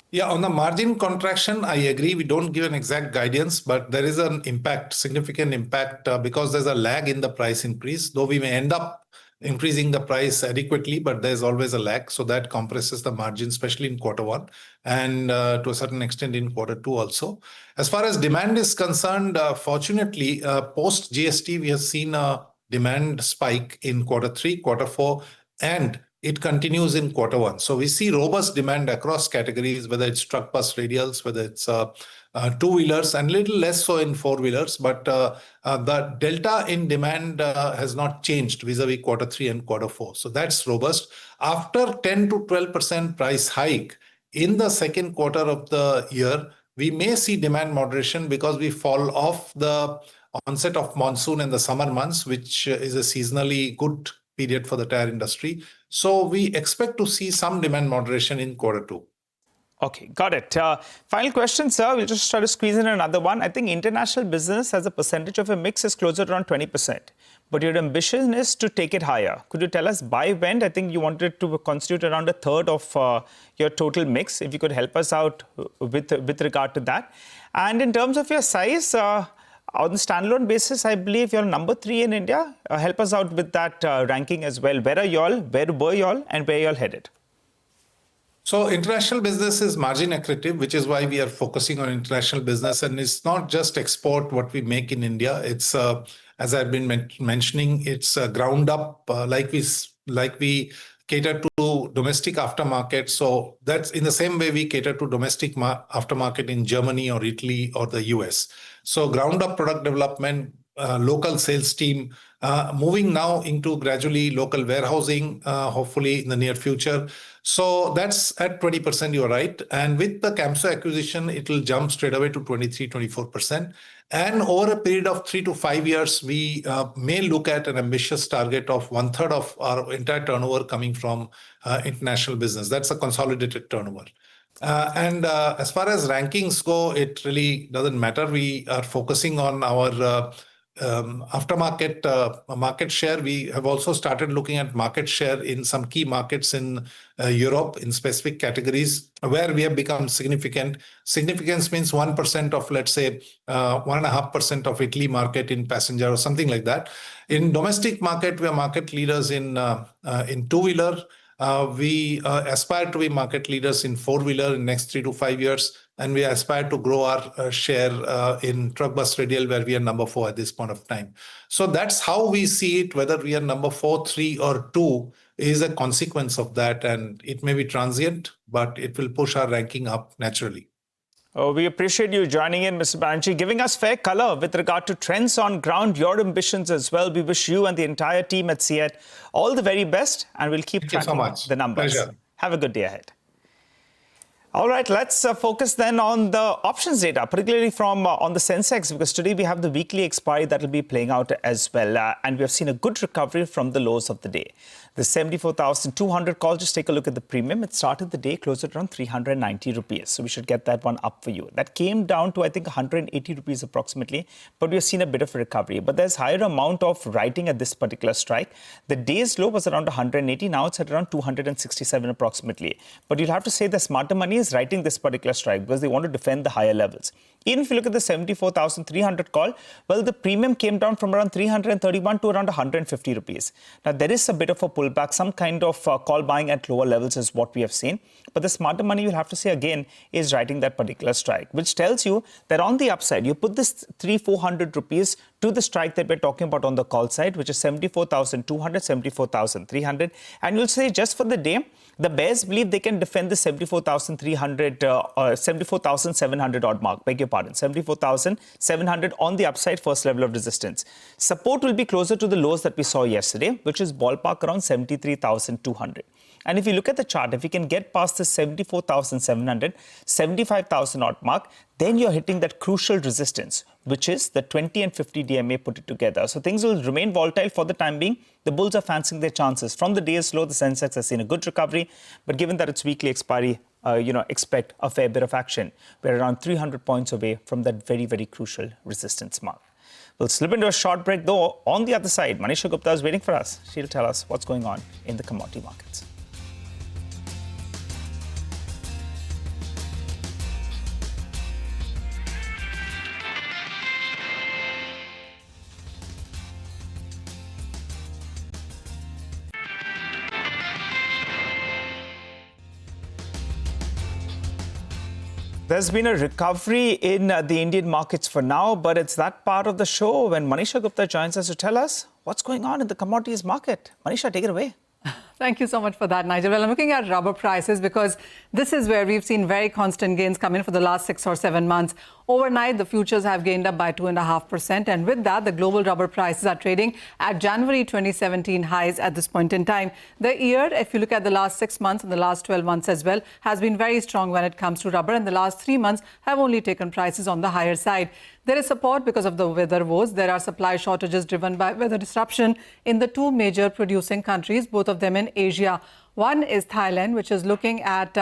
Yeah, on the margin contraction, I agree. We don't give an exact guidance, but there is an impact, significant impact, because there's a lag in the price increase, though we may end up increasing the price adequately, but there's always a lag. So that compresses the margin, especially in Q1 and to a certain extent in Q2 also. As far as demand is concerned, fortunately, post GST, we have seen a demand spike in Q3, Q4, and it continues in Q1. So we see robust demand across categories, whether it's truck bus radials, whether it's two-wheelers, and little less so in four-wheelers. But the delta in demand has not changed vis-a-vis Q3 and Q4. So that's robust. After 10 to 12% price hike in the second quarter of the year, we may see demand moderation because we fall off the onset of monsoon in the summer months, which is a seasonally good period for the tire industry. So we expect to see some demand moderation in Q2. Okay, got it. Final question, sir. We'll just try to squeeze in another one. I think international business as a percentage of a mix is closer to around 20%. But your ambition is to take it higher. Could you tell us by when? I think you wanted to constitute around a third of your total mix. If you could help us out with regard to that. And in terms of your size, On the standalone basis, I believe you're number 3 in India. Help us out with that ranking as well. Where are y'all, where were y'all, and where y'all headed? So international business is margin accretive, which is why we are focusing on international business. And it's not just export what we make in India. It's, as I've been mentioning, it's ground up like we cater to domestic aftermarket. So that's in the same way we cater to domestic aftermarket in Germany or Italy or the US. So ground up product development, local sales team, moving now into gradually local warehousing, hopefully in the near future. So that's at 20%, you're right. And with the Camso acquisition, it will jump straight away to 23-24%. And over a period of 3 to 5 years, we may look at an ambitious target of 1/3 of our entire turnover coming from international business. That's a consolidated turnover. As far as rankings go, it really doesn't matter. We are focusing on our aftermarket market share. We have also started looking at market share in some key markets in Europe in specific categories where we have become significant. Significance means 1% of, let's say, 1.5% of Italy market in passenger or something like that. In domestic market, we are market leaders in two-wheeler. We aspire to be market leaders in four-wheeler in next 3 to 5 years. And we aspire to grow our share in truck bus radial, where we are number 4 at this point of time. So that's how we see it. Whether we are number 4, 3, or 2 is a consequence of that. And it may be transient, but it will push our ranking up naturally. Oh, we appreciate you joining in, Mr. Banerjee, giving us fair color with regard to trends on ground, your ambitions as well. We wish you and the entire team at CEAT all the very best, and we'll keep tracking the numbers. Pleasure. Have a good day ahead. All right, let's focus then on the options data, particularly from on the sensex, because today we have the weekly expiry that will be playing out as well. And we have seen a good recovery from the lows of the day. The 74,200 call, just take a look at the premium. It started the day close at around 390 rupees. So we should get that one up for you. That came down to, I think, 180 rupees approximately. But we've seen a bit of a recovery. But there's higher amount of writing at this particular strike. The day's low was around 180. Now it's at around 267 approximately. But you'll have to say the smarter money is writing this particular strike because they want to defend the higher levels. Even if you look at the 74,300 call, well, the premium came down from around 331 to around 150 rupees. Now, there is a bit of a pullback, some kind of call buying at lower levels is what we have seen. But the smarter money, you'll have to say again, is writing that particular strike, which tells you that on the upside, you put this 300-400 rupees to the strike that we're talking about on the call side, which is 74,200, 74,300. And you'll say just for the day, the bears believe they can defend the 74,300 or 74,700 odd mark. Beg your pardon, 74,700 on the upside, first level of resistance. Support will be closer to the lows that we saw yesterday, which is ballpark around 73,200. And if you look at the chart, if you can get past the 74,700, 75,000 odd mark, then you're hitting that crucial resistance, which is the 20 and 50 DMA put it together. So things will remain volatile for the time being. The bulls are fancying their chances. From the day's low, the sensex has seen a good recovery. But given that it's weekly expiry, expect a fair bit of action. We're around 300 points away from that very, very crucial resistance mark. We'll slip into a short break, though. On the other side, Manisha Gupta is waiting for us. She'll tell us what's going on in the commodity markets. There's been a recovery in the Indian markets for now, but it's that part of the show when Manisha Gupta joins us to tell us what's going on in the commodities market. Manisha, take it away. Thank you so much for that, Nigel. Well, I'm looking at rubber prices because this is where we've seen very constant gains come in for the last 6 or 7 months. Overnight, the futures have gained up by 2.5%. And with that, the global rubber prices are trading at January 2017 highs at this point in time. The year, if you look at the last 6 months and the last 12 months as well, has been very strong when it comes to rubber. And the last 3 months have only taken prices on the higher side. There is support because of the weather woes. There are supply shortages driven by weather disruption in the 2 major producing countries, both of them in Asia. One is Thailand, which is looking at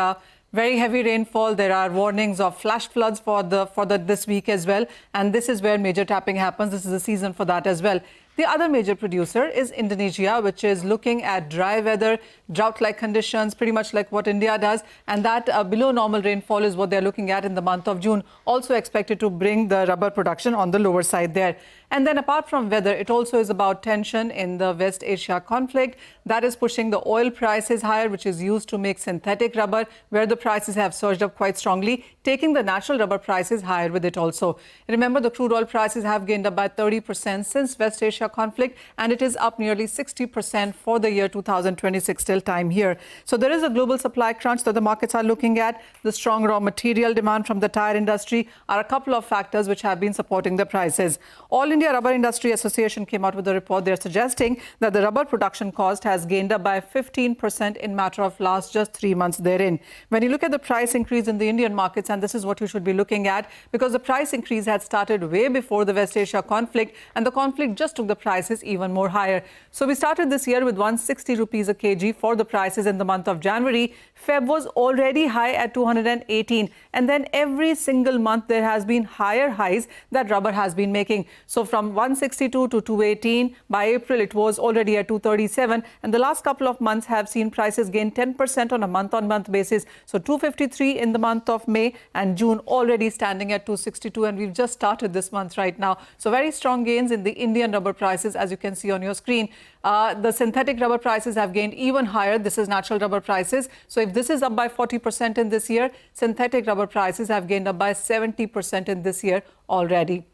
very heavy rainfall. There are warnings of flash floods for this week as well. And this is where major tapping happens. This is the season for that as well. The other major producer is Indonesia, which is looking at dry weather, drought-like conditions, pretty much like what India does. And that below normal rainfall is what they're looking at in the month of June, also expected to bring the rubber production on the lower side there. And then apart from weather, it also is about tension in the West Asia conflict. That is pushing the oil prices higher, which is used to make synthetic rubber, where the prices have surged up quite strongly, taking the natural rubber prices higher with it also. Remember, the crude oil prices have gained up by 30% since West Asia conflict, and it is up nearly 60% for the year 2026 till time here. So there is a global supply crunch that the markets are looking at. The strong raw material demand from the tire industry are a couple of factors which have been supporting the prices. All India Rubber Industry Association came out with a report. They're suggesting that the rubber production cost has gained up by 15% in matter of last just 3 months therein. When you look at the price increase in the Indian markets, and this is what you should be looking at, because the price increase had started way before the West Asia conflict, and the conflict just took the prices even more higher. So we started this year with 160 rupees a kg for the prices in the month of January. Feb was already high at 218, and then every single month there has been higher highs that rubber has been making. So from 162 to 218, by April it was already at 237, and the last couple of months have seen prices gain 10% on a month-on-month basis. So 253 in the month of May, and June already standing at 262, and we've just started this month right now. So very strong gains in the Indian rubber prices, as you can see on your screen. The synthetic rubber prices have gained even higher. This is natural rubber prices. So if this is up by 40% in this year, synthetic rubber prices have gained up by 70% in this year already.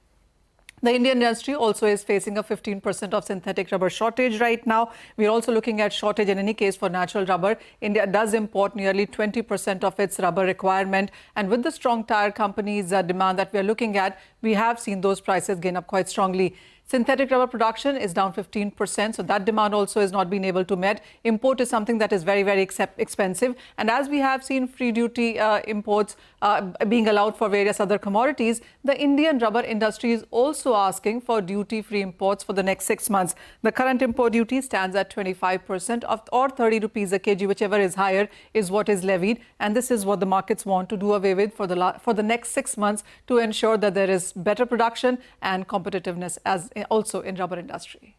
The Indian industry also is facing a 15% of synthetic rubber shortage right now. We're also looking at shortage in any case for natural rubber. India does import nearly 20% of its rubber requirement. And with the strong tire companies' demand that we're looking at, we have seen those prices gain up quite strongly. Synthetic rubber production is down 15%, so that demand also has not been able to met. Import is something that is very, very expensive. And as we have seen free duty imports being allowed for various other commodities, the Indian rubber industry is also asking for duty-free imports for the next 6 months. The current import duty stands at 25% or 30 rupees a kg, whichever is higher, is what is levied. And this is what the markets want to do away with for the next 6 months to ensure that there is better production and competitiveness as also in rubber industry.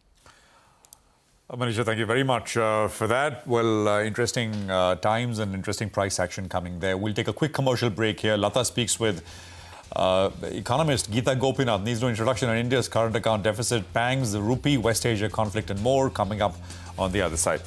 Manisha, thank you very much for that. Well, interesting times and interesting price action coming there. We'll take a quick commercial break here. Lata speaks with economist Geeta Gopinath. Needs no introduction on India's current account deficit, pangs, the rupee, West Asia conflict and more coming up on the other side.